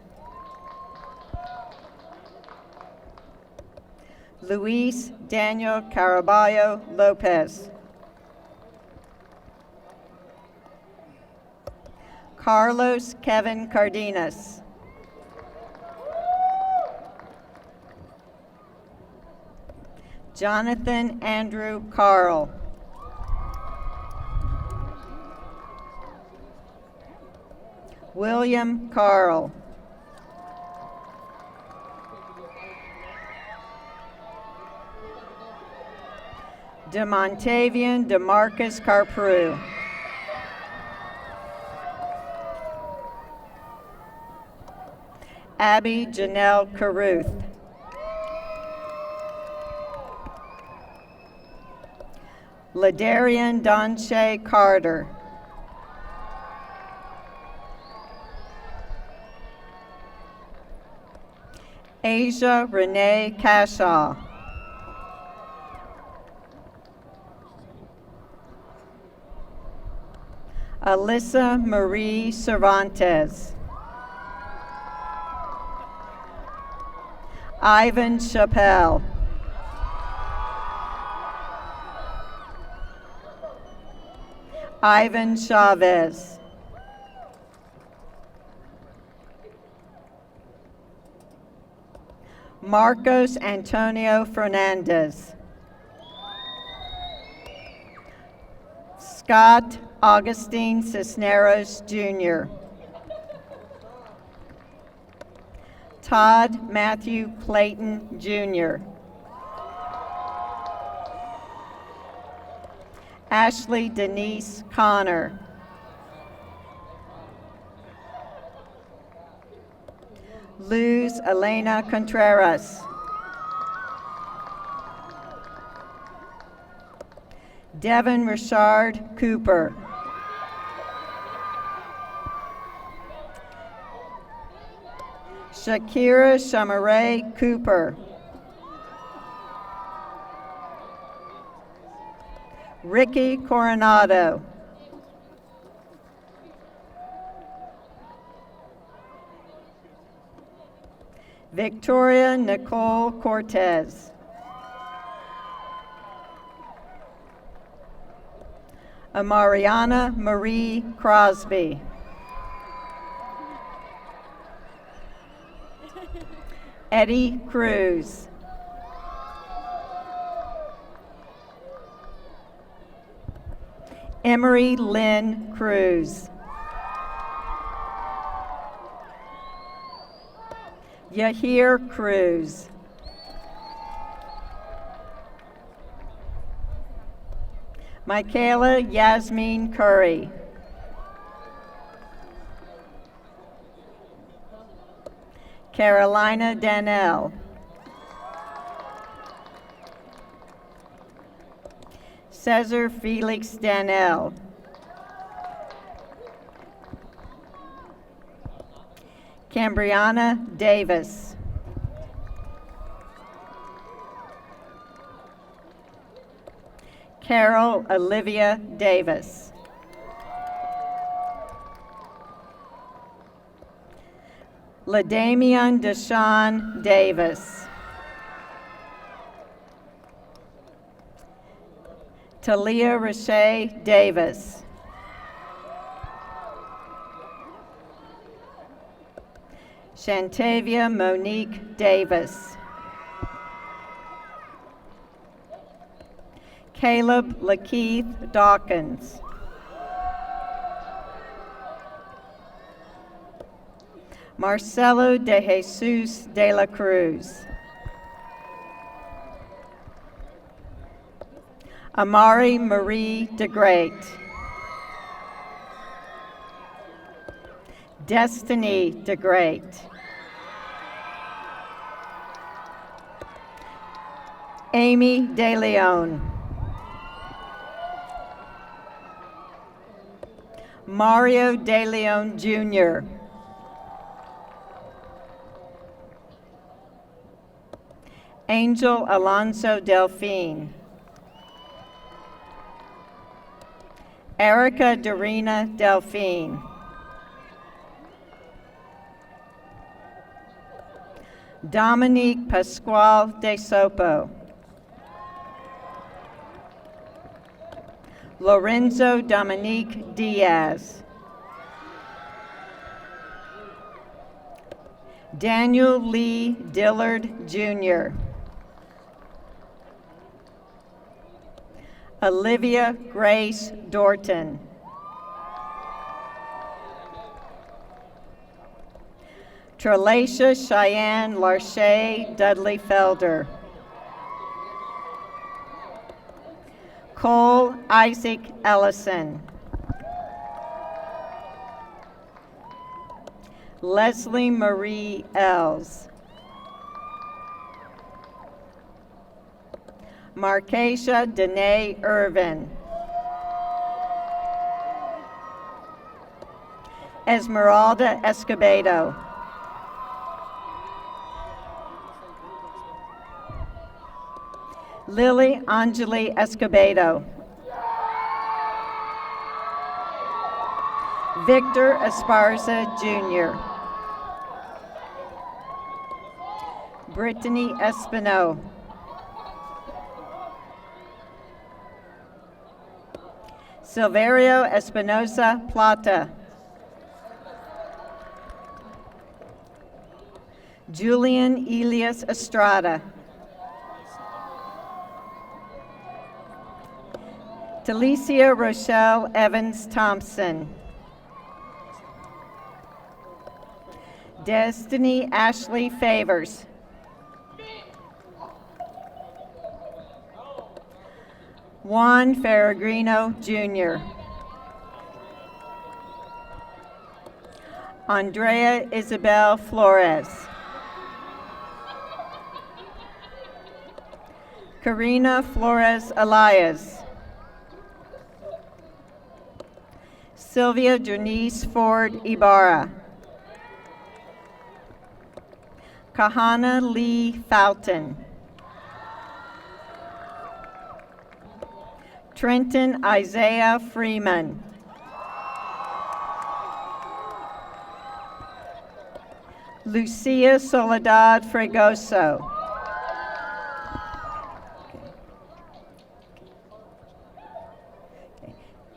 Luis Daniel Caraballo Lopez. Carlos Kevin Cardenas. Jonathan Andrew Carl. William Carl. DeMontavian DeMarcus Carprew. Abby Janelle Caruth. Ladarian Donshay Carter. Asia Renee Cashaw. Alyssa Marie Cervantes. Ivan Chappelle. Ivan Chavez. Marcos Antonio Fernandez. Scott Augustine Cisneros Jr. Todd Matthew Clayton Jr. Ashley Denise Connor. Luz Elena Contreras. Devin Richard Cooper. Shakira Shamaray Cooper. Ricky Coronado. Victoria Nicole Cortez. Amariana Marie Crosby. Eddie Cruz. Emery Lynn Cruz. Yahir Cruz. Michaela Yasmin Curry. Carolina Danell. Cesar Felix Danell. Cambriana Davis. Carol Olivia Davis. LaDamian Deshawn Davis. Talia Rashay Davis. Shantavia Monique Davis. Caleb Lakeith Dawkins. Marcelo de Jesus de la Cruz. Amari Marie DeGreat. Destiny DeGreat. Amy De Leon. Mario De Leon Jr. Angel Alonso Delphine. Erica Dorina Delphine. Dominique Pascual De Sopo. Lorenzo Dominique Diaz. Daniel Lee Dillard Jr. Olivia Grace Dorton. Trelacia Cheyenne Larche Dudley Felder. Cole Isaac Ellison. Leslie Marie Els. Marcasia Danae Irvin. Esmeralda Escobedo. Lily Anjali Escobedo. Victor Esparza Jr. Brittany Espino. Silverio Espinosa Plata. Julian Elias Estrada. Talicia Rochelle Evans Thompson. Destiny Ashley Favors. Juan Ferragrino Jr. Andrea Isabel Flores. Karina Flores Elias. Sylvia Janice Ford Ibarra. Kahana Lee Fountain. Trenton Isaiah Freeman. Lucia Soledad Fregoso.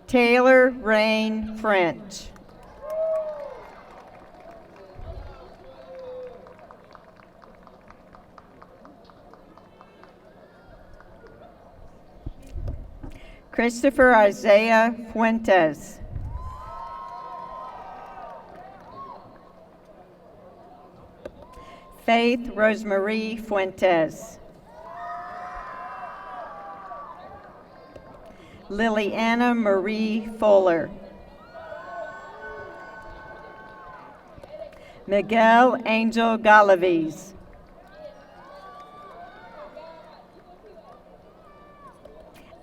Taylor Rain French. Christopher Isaiah Fuentes. Faith Rosemarie Fuentes. Liliana Marie Fuller. Miguel Angel Galaviz.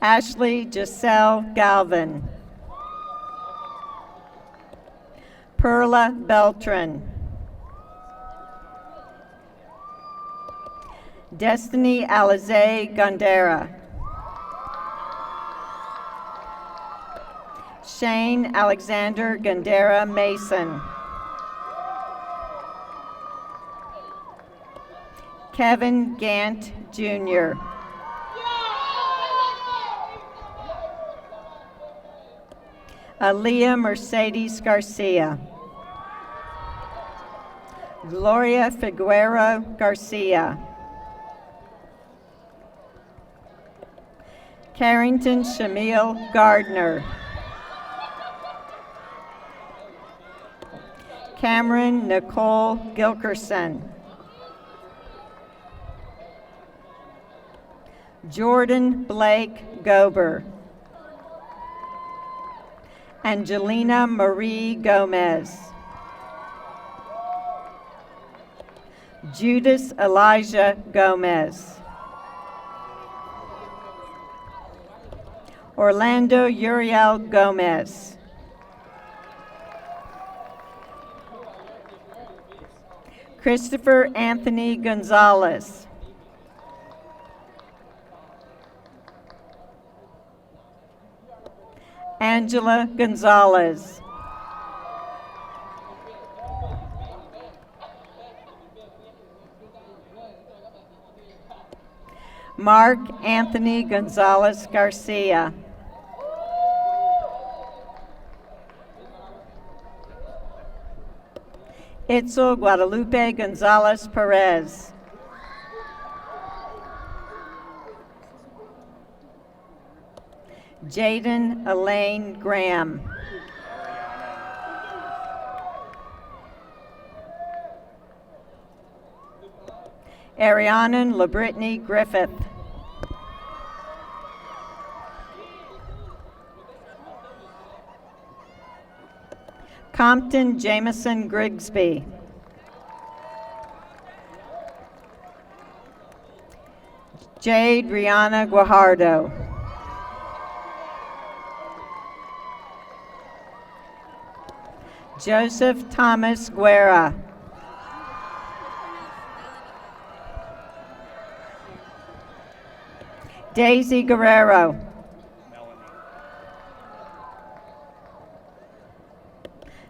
Ashley Giselle Galvin. Perla Beltran. Destiny Alize Gondera. Shane Alexander Gondera Mason. Kevin Gant Jr. Aaliyah Mercedes Garcia. Gloria Figueroa Garcia. Carrington Shamil Gardner. Cameron Nicole Gilkerson. Jordan Blake Gober. Angelina Marie Gomez. Judas Elijah Gomez. Orlando Uriel Gomez. Christopher Anthony Gonzalez. Angela Gonzalez. Mark Anthony Gonzalez Garcia. Itzel Guadalupe Gonzalez Perez. Jaden Elaine Graham. Ariana LaBrittany Griffith. Compton Jameson Grigsby. Jade Rihanna Guajardo. Joseph Thomas Guerra. Daisy Guerrero.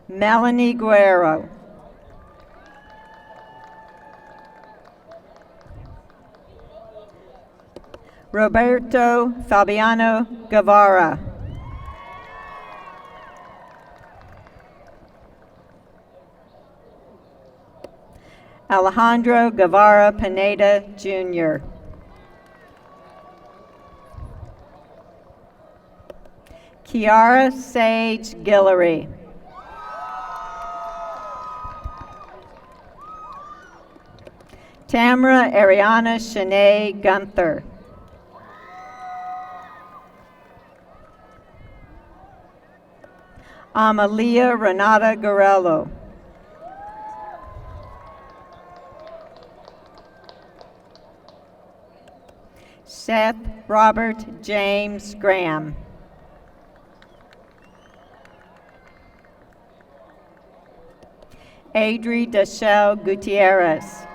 Melanie Guerrero. Roberto Fabiano Guevara. Alejandro Guevara Pineda, Jr. Kiara Sage Guillory. Tamara Ariana Shanae Gunther. Amalia Renata Garello. Seth Robert James Graham. Adri Deshelle Gutierrez.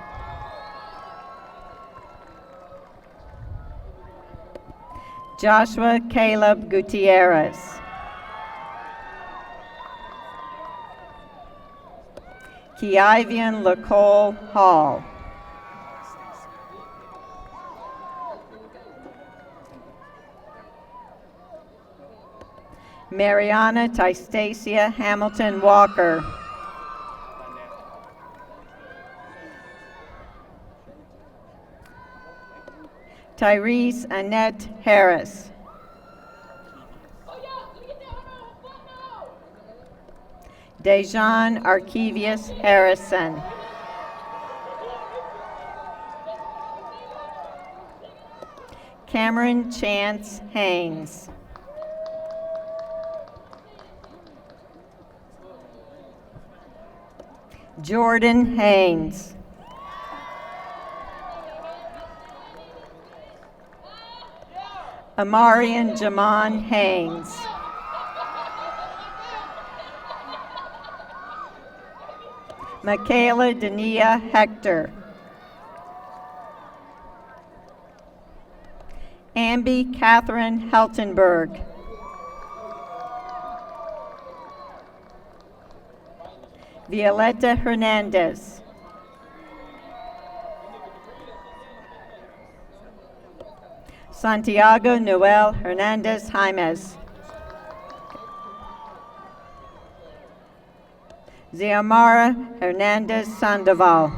Joshua Caleb Gutierrez. Kiavian Lacole Hall. Mariana Tystacia Hamilton Walker. Tyrese Annette Harris. Dejan Archivius Harrison. Cameron Chance Haynes. Jordan Haynes. Amarian Jamon Haynes. Michaela Dania Hector. Ambi Catherine Heltenberg. Violeta Hernandez. Santiago Noel Hernandez Jaimes. Xiomara Hernandez Sandoval.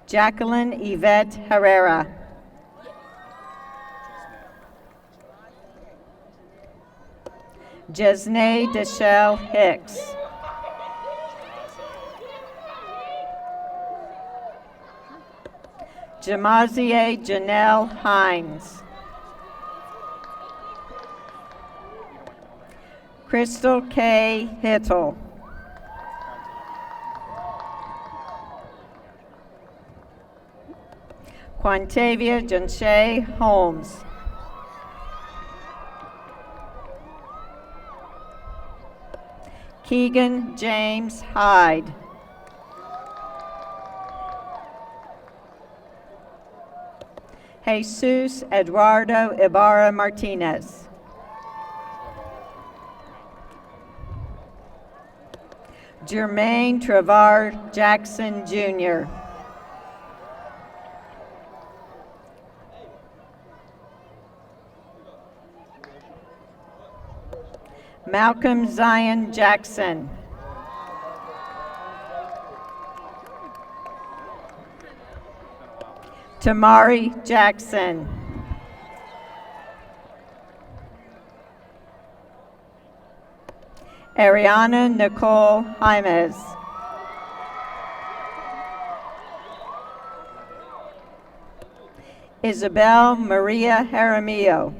Jacqueline Yvette Herrera. Jesnae Deshelle Hicks. Jamazie Janelle Hines. Crystal K. Hittle. Quantavia Janshay Holmes. Keegan James Hyde. Jesus Eduardo Ibarra Martinez. Jermaine Trevar Jackson, Jr. Malcolm Zion Jackson. Tamari Jackson. Ariana Nicole Jaimes. Isabel Maria Jaramillo.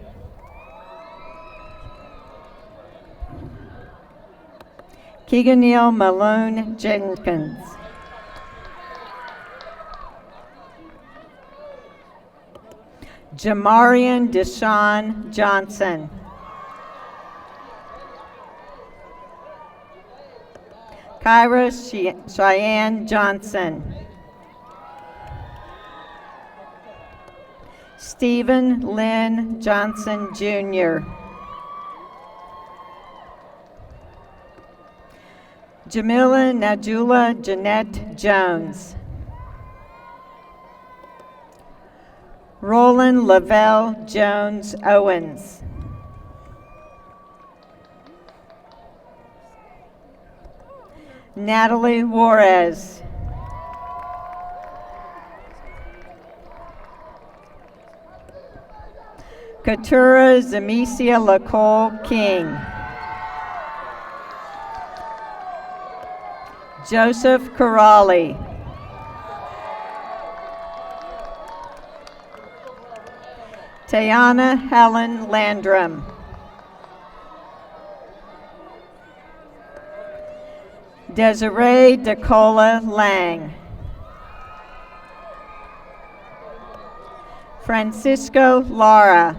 Keegan-Neil Malone Jenkins. Jamarian Deshaun Johnson. Kyra Cheyenne Johnson. Stephen Lynn Johnson Jr. Jamila Najula Jeanette Jones. Roland Lavelle Jones Owens. Natalie Juarez. Katura Zemesia Lacole King. Joseph Corrali. Tayana Helen Landrum. Desiree Decola Lang. Francisco Lara.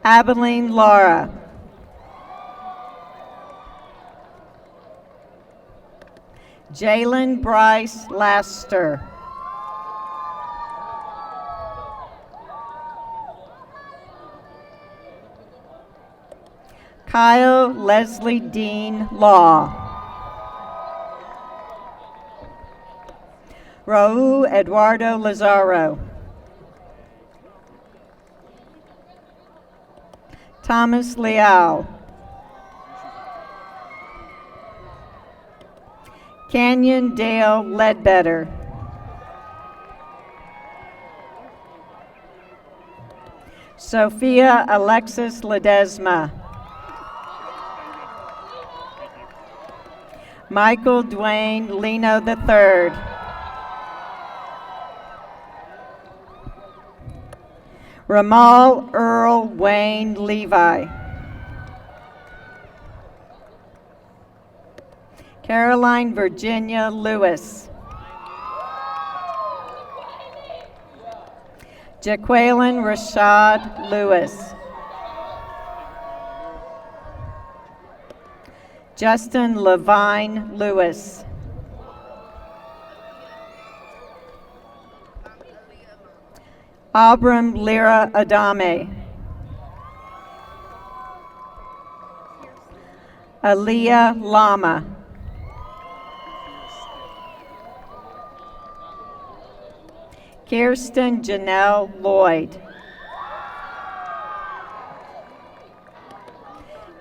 Abilene Lara. Jalen Bryce Laster. Kyle Leslie Dean Law. Raul Eduardo Lazaro. Thomas Leal. Canyon Dale Ledbetter. Sophia Alexis Ledesma. Michael Dwayne Lino III. Ramal Earl Wayne Levi. Caroline Virginia Lewis. Jaqueline Rashad Lewis. Justin Levine Lewis. Abram Lira Adame. Aaliyah Lama. Kirsten Janelle Lloyd.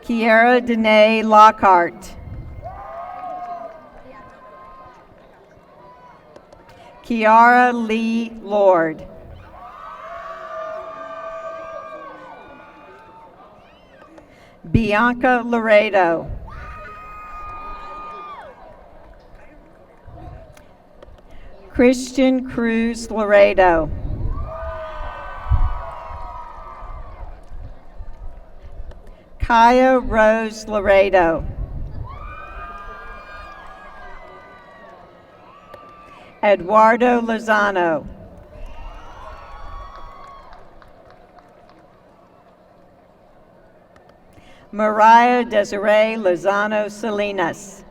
Kiara Danae Lockhart. Kiara Lee Lord. Bianca Laredo. Christian Cruz Laredo. Kaya Rose Laredo. Eduardo Lozano. Mariah Desiree Lozano Salinas.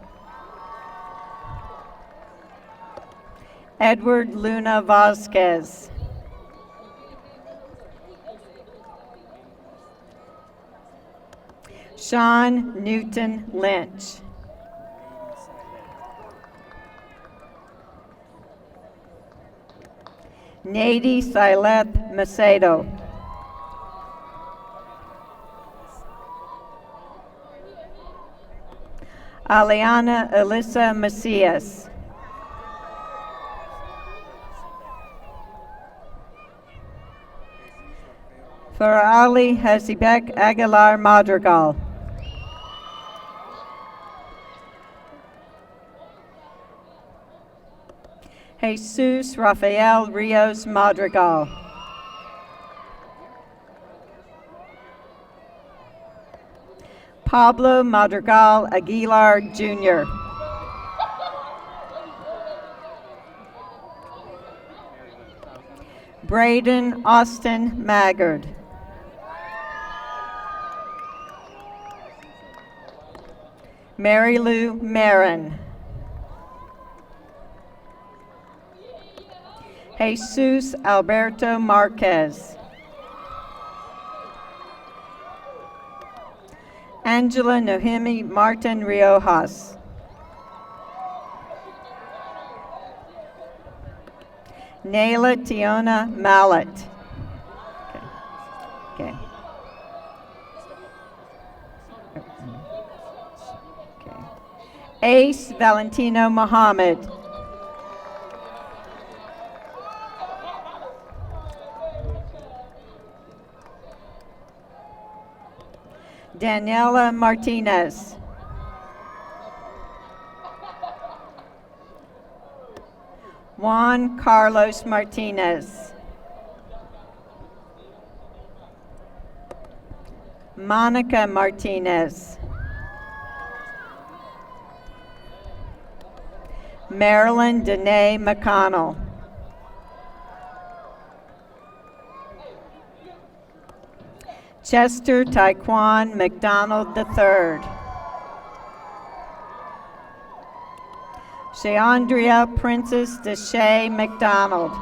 Edward Luna Vasquez. Sean Newton Lynch. Nady Sileth Macedo. Aliana Alyssa Macias. Farali Hazibek Aguilar Madrigal. Jesus Rafael Rios Madrigal. Pablo Madrigal Aguilar, Jr. Braden Austin Maggard. Mary Lou Marin. Jesus Alberto Marquez. Angela Nohemi Martin Riojas. Nayla Tiona Mallet. Okay. Ace Valentino Muhammad. Daniela Martinez. Juan Carlos Martinez. Monica Martinez. Marilyn Danae McConnell. Chester Taekwon McDonald III. Sheandria Princess Deshay McDonald.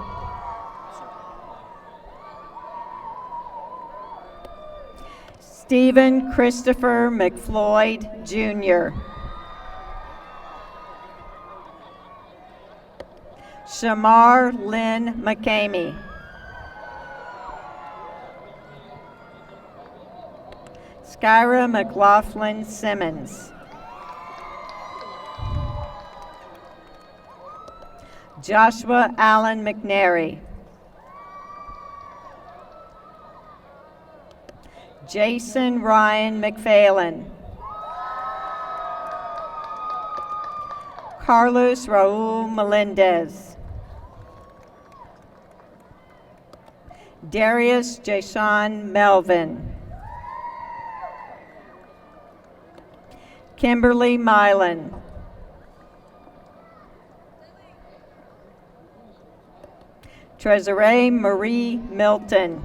Stephen Christopher McFloyd, Jr. Shamar Lynn McCamey. Skyra McLaughlin Simmons. Joshua Allen McNary. Jason Ryan McPhailin. Carlos Raul Melendez. Darius Jashawn Melvin. Kimberly Milan. Treasurer Marie Milton.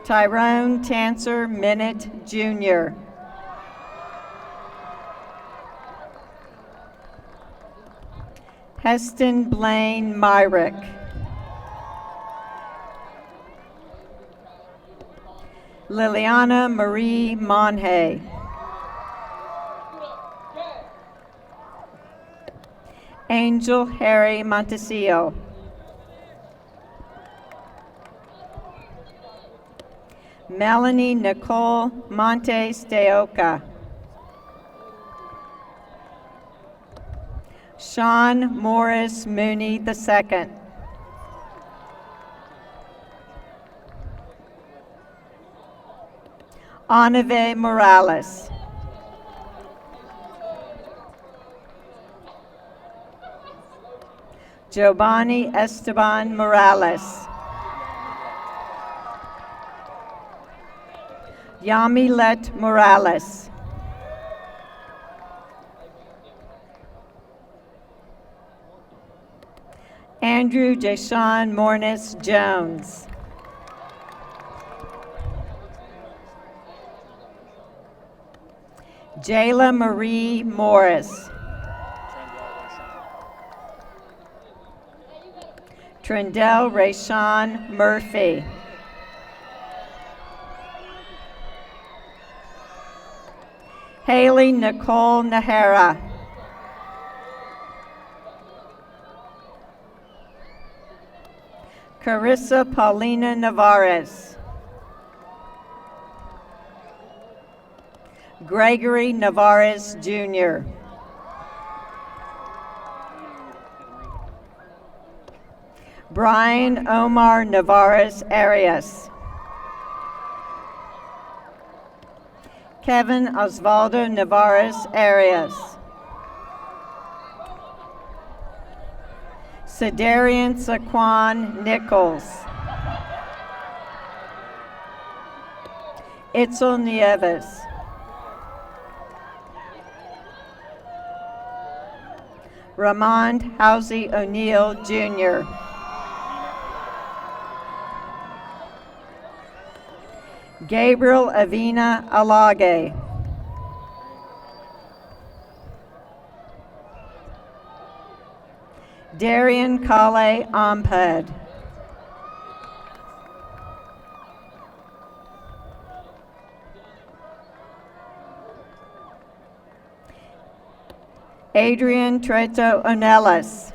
Tyrone Tanser Minute, Jr. Heston Blaine Myrick. Liliana Marie Monhay. Angel Harry Montesio. Melanie Nicole Montes de Oca. Sean Morris Mooney II. Anave Morales. Giovanni Esteban Morales. Yamilet Morales. Andrew Jashawn Mornis Jones. Jayla Marie Morris. Trendell Rayshawn Murphy. Haley Nicole Nahara. Carissa Paulina Navarez. Gregory Navarez, Jr. Brian Omar Navarez Arias. Kevin Osvaldo Navarez Arias. Cedarian Saquon Nichols. Itzel Nieves. Ramond Housey O'Neill, Jr. Gabriel Avina Alage. Darian Kale Ampad. Adrian Treto Onelis.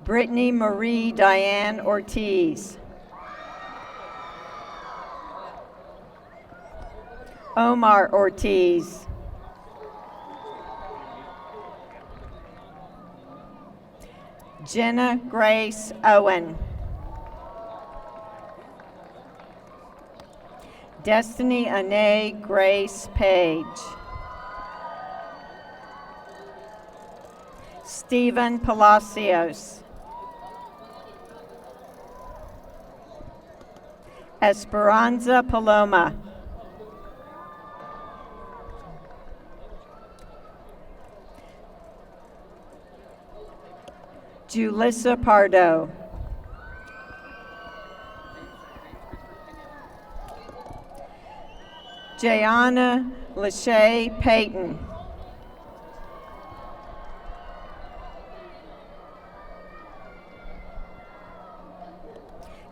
Brittany Marie Diane Ortiz. Omar Ortiz. Jenna Grace Owen. Destiny Ane Grace Page. Stephen Palacios. Esperanza Paloma. Julissa Pardo. Jayana Lachey Payton.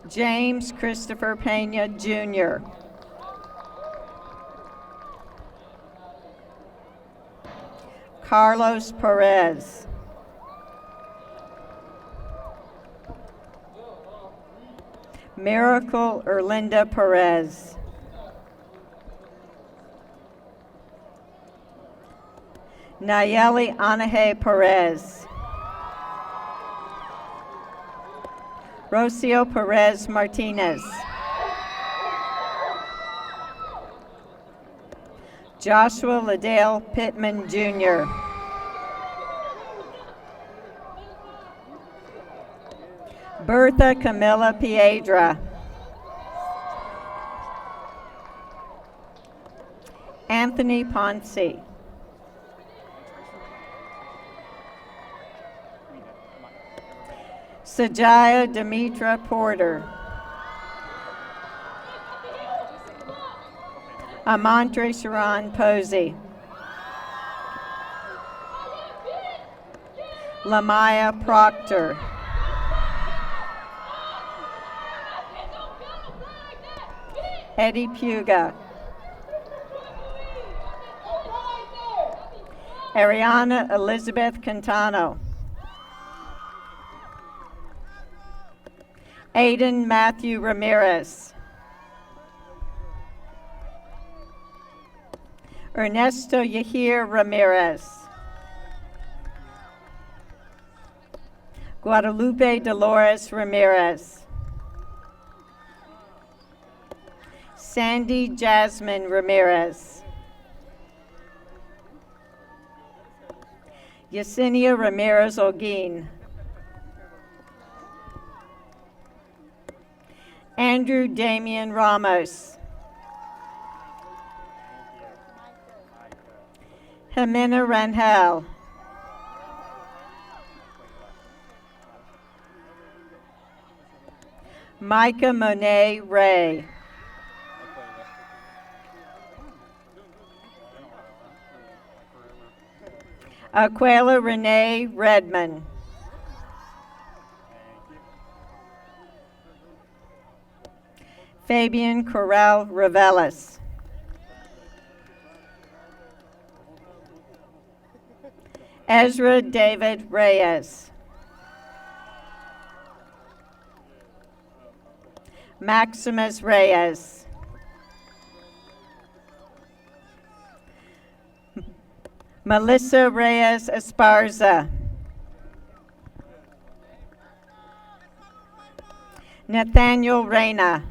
James Christopher Pena, Jr. Carlos Perez. Miracle Erlinda Perez. Nayeli Anahe Perez. Rocio Perez Martinez. Joshua Liddell Pittman, Jr. Bertha Camilla Piedra. Anthony Ponce. Sajaya Demetra Porter. Amontre Sharon Posey. Lamaya Proctor. Eddie Puga. Ariana Elizabeth Cantano. Aiden Matthew Ramirez. Ernesto Yahir Ramirez. Guadalupe Dolores Ramirez. Sandy Jasmine Ramirez. Yesenia Ramirez Olguin. Andrew Damian Ramos. Jimena Rangel. Micah Monet Ray. Aquela Renee Redmond. Fabian Corral Ravelis. Ezra David Reyes. Maximus Reyes. Melissa Reyes Esparza. Nathaniel Reyna.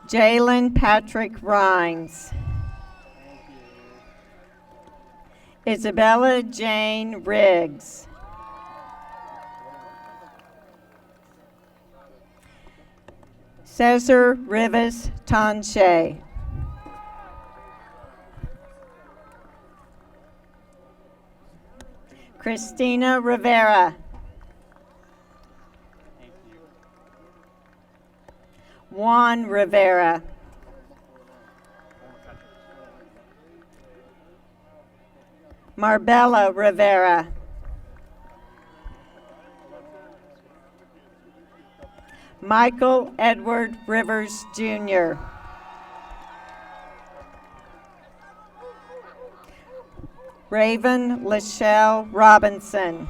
Jalen Patrick Rhines. Isabella Jane Riggs. Cesar Rivas Tonche. Christina Rivera. Juan Rivera. Marbella Rivera. Michael Edward Rivers Jr. Raven Lachelle Robinson.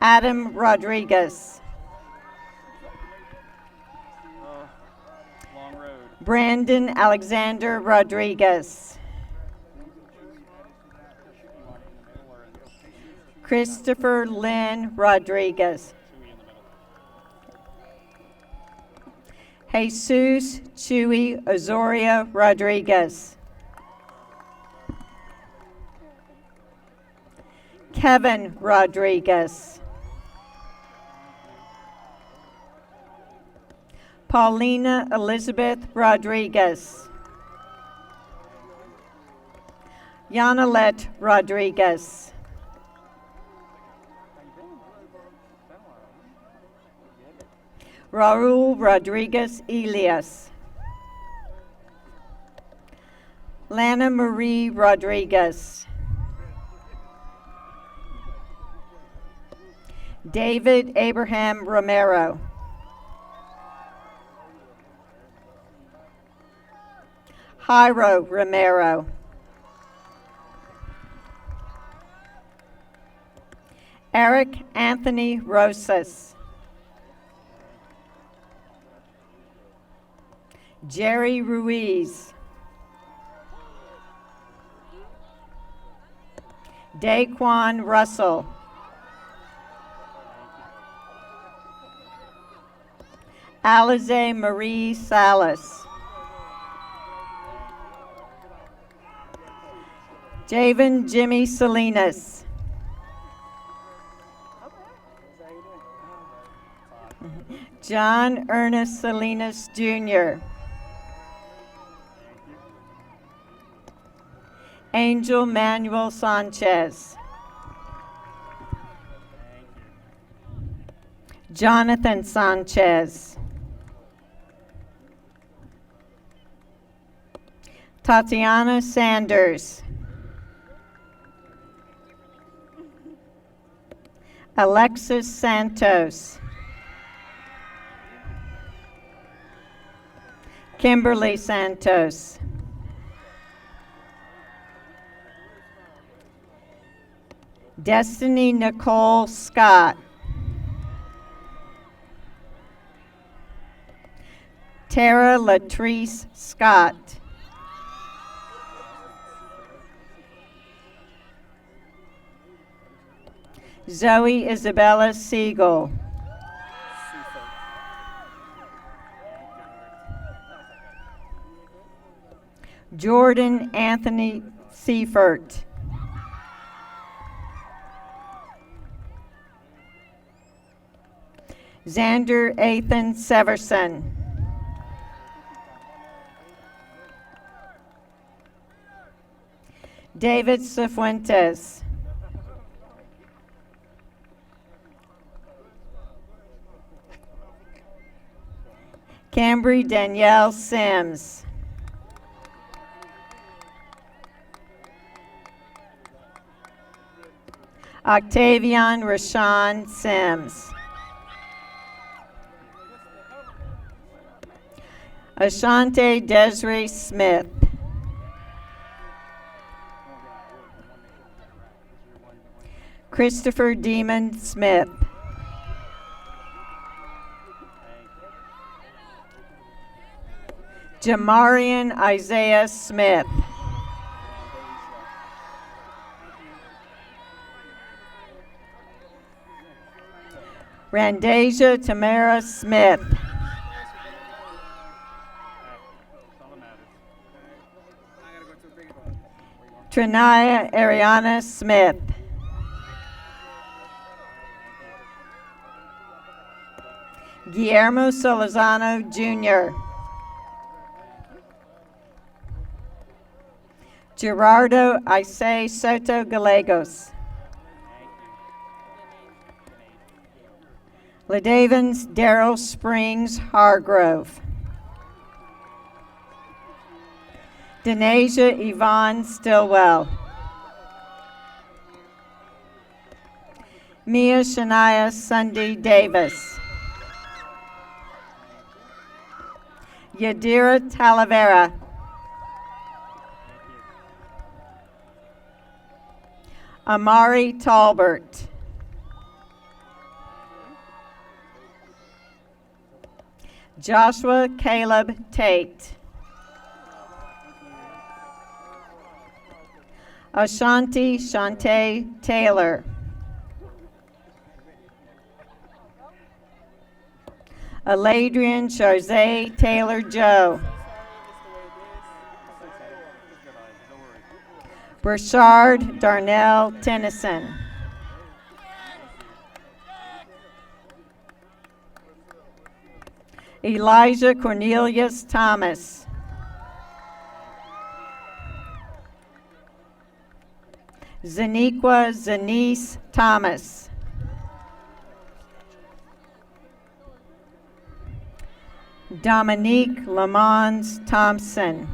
Adam Rodriguez. Brandon Alexander Rodriguez. Christopher Lynn Rodriguez. Jesus Chuy Azoria Rodriguez. Kevin Rodriguez. Paulina Elizabeth Rodriguez. Yanalette Rodriguez. Raul Rodriguez Elias. Lana Marie Rodriguez. David Abraham Romero. Jairo Romero. Eric Anthony Rosas. Jerry Ruiz. Daquan Russell. Alize Marie Salas. Javen Jimmy Salinas. John Ernest Salinas Jr. Angel Manuel Sanchez. Jonathan Sanchez. Tatiana Sanders. Alexis Santos. Kimberly Santos. Destiny Nicole Scott. Tara Latrice Scott. Zoe Isabella Siegel. Jordan Anthony Seifert. Xander Ethan Severson. David Cifuentes. Cambry Danielle Sims. Octavian Rashawn Sims. Ashante Desiree Smith. Christopher Demon Smith. Jamarian Isaiah Smith. Randasia Tamara Smith. Trinaya Ariana Smith. Guillermo Solozano Jr. Gerardo Isay Soto Gallegos. LaDavins Darrell Springs Hargrove. Denasia Yvonne Stillwell. Mia Shania Sunday Davis. Yadira Talavera. Amari Talbert. Joshua Caleb Tate. Ashanti Shantae Taylor. Aladrian Charzay Taylor Joe. Burchard Darnell Tennyson. Elijah Cornelius Thomas. Zaniqua Zanice Thomas. Dominique Lamons Thompson.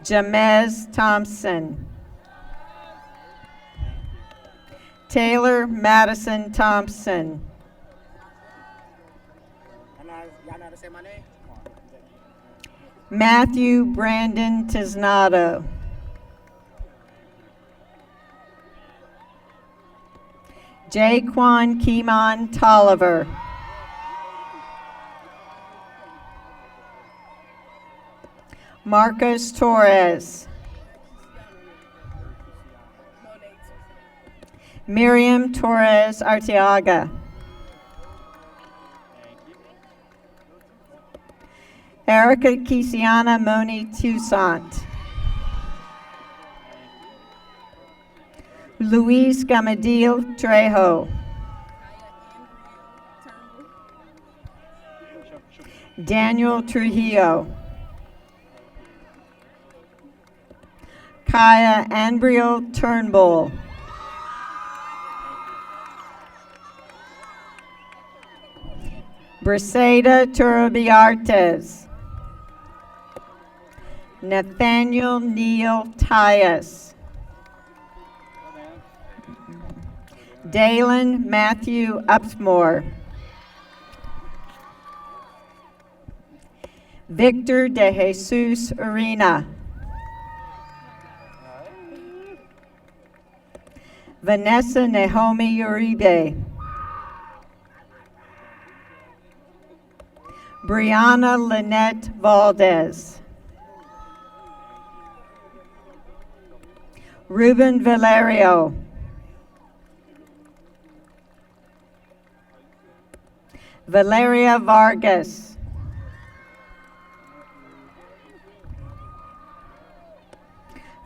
Jamez Thompson. Taylor Madison Thompson. Matthew Brandon Tisnado. Jaquan Keemon Tolliver. Marcos Torres. Miriam Torres Arteaga. Erica Kisiana Moni Toussaint. Luis Gamadil Trejo. Daniel Trujillo. Kaya Anbriel Turnbull. Briseida Turbiartes. Nathaniel Neal Tyus. Dalen Matthew Upsmore. Victor de Jesus Arena. Vanessa Naomi Uribe. Brianna Lynette Valdez. Ruben Valerio. Valeria Vargas.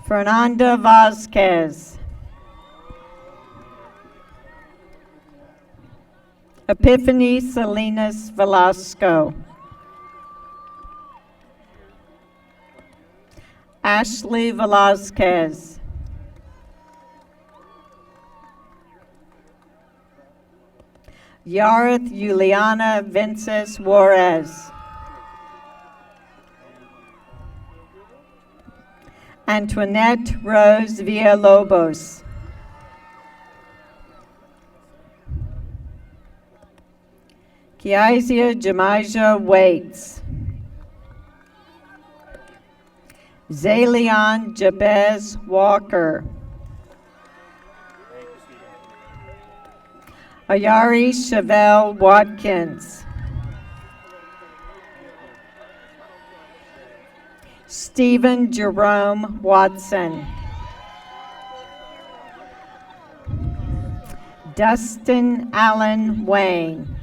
Fernanda Vasquez. Epiphany Salinas Velasco. Ashley Velasquez. Yarith Juliana Vences Juarez. Antoinette Rose Villalobos. Kiazia Jamija Waits. Zalion Jabez Walker. Ayari Chevelle Watkins. Stephen Jerome Watson. Dustin Allen Wayne.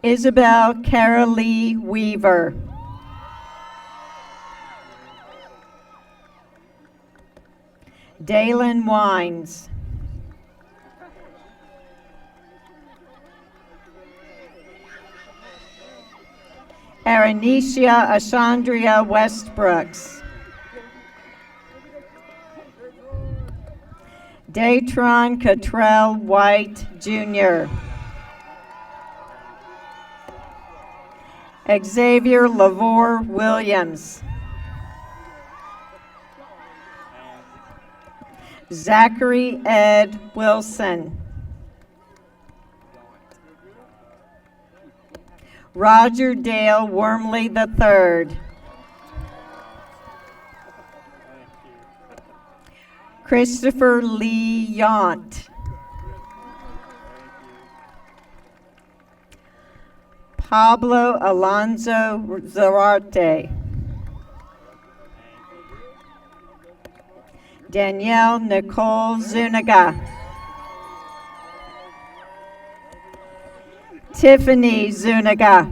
Isabel Carolee Weaver. Dalen Wines. Aranesia Ashandria Westbrooks. Datron Cottrell White, Jr. Xavier Lavore Williams. Zachary Ed Wilson. Roger Dale Wormley III. Christopher Lee Yount. Pablo Alonso Zarate. Danielle Nicole Zuniga. Tiffany Zuniga.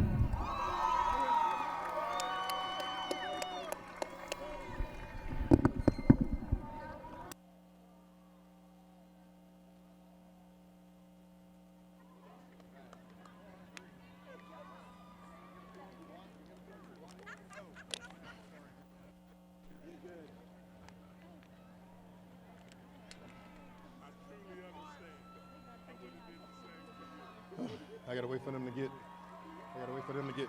I gotta wait for them to get.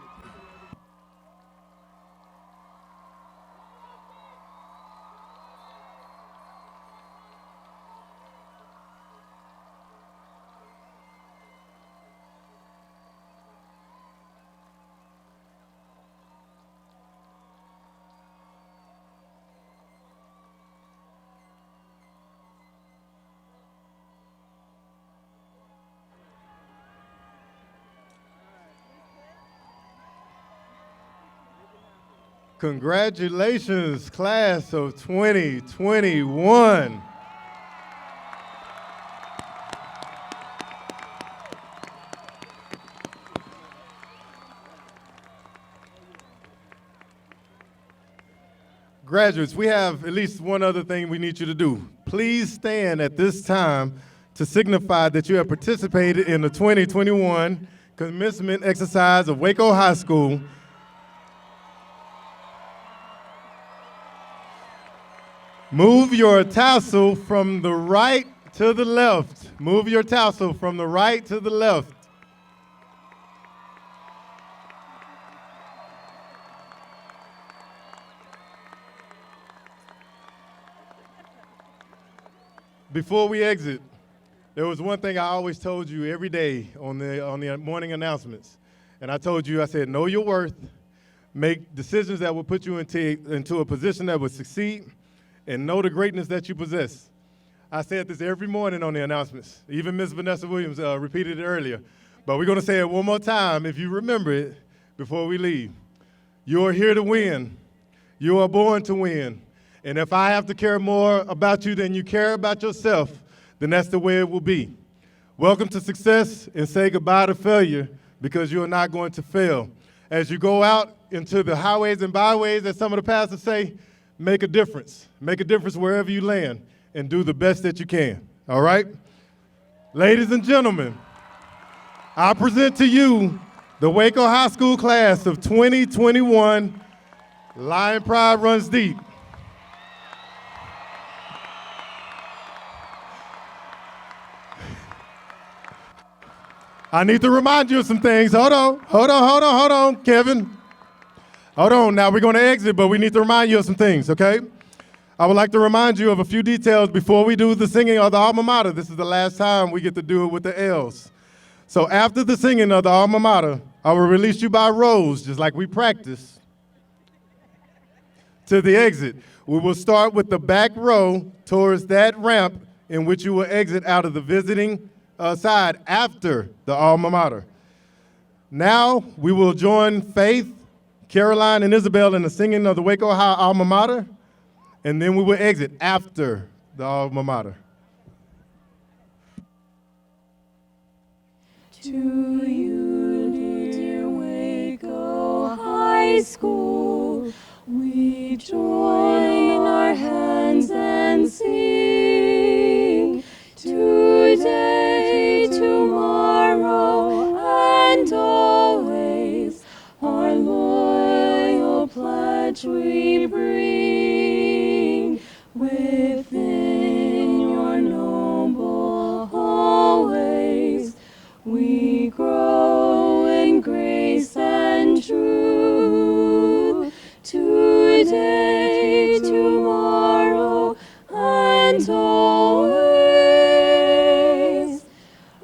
Congratulations, class of 2021. Graduates, we have at least one other thing we need you to do. Please stand at this time to signify that you have participated in the 2021 commencement exercise of Waco High School. Move your tassel from the right to the left. Move your tassel from the right to the left. Before we exit, there was one thing I always told you every day on the morning announcements. And I told you, I said, know your worth, make decisions that will put you into a position that will succeed, and know the greatness that you possess. I said this every morning on the announcements. Even Ms. Vanessa Williams repeated it earlier. But we're going to say it one more time if you remember it before we leave. You are here to win. You are born to win. And if I have to care more about you than you care about yourself, then that's the way it will be. Welcome to success, and say goodbye to failure, because you are not going to fail. As you go out into the highways and byways, as some of the pastors say, make a difference. Make a difference wherever you land, and do the best that you can, all right? Ladies and gentlemen, I present to you the Waco High School class of 2021. Lion Pride runs deep. I need to remind you of some things. Hold on, Kevin. Hold on, now we're gonna exit, but we need to remind you of some things, okay? I would like to remind you of a few details before we do the singing of the alma mater. This is the last time we get to do it with the L's. So after the singing of the alma mater, I will release you by rows, just like we practiced, to the exit. We will start with the back row towards that ramp in which you will exit out of the visiting side after the alma mater. Now we will join Faith, Caroline, and Isabel in the singing of the Waco High alma mater, and then we will exit after the alma mater. To you, dear Waco High School, we join our hands and sing. Today, tomorrow, and always, our loyal pledge we bring. Within your noble hallways, we grow in grace and truth. Today, tomorrow, and always.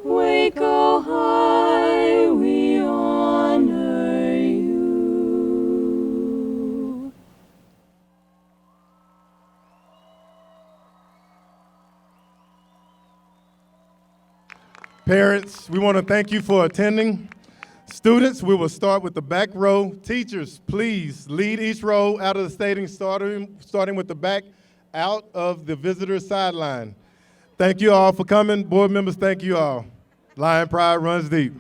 Waco High, we honor you. Parents, we want to thank you for attending. Students, we will start with the back row. Teachers, please lead each row out of the stadium, starting with the back out of the visitor sideline. Thank you all for coming. Board members, thank you all. Lion Pride runs deep.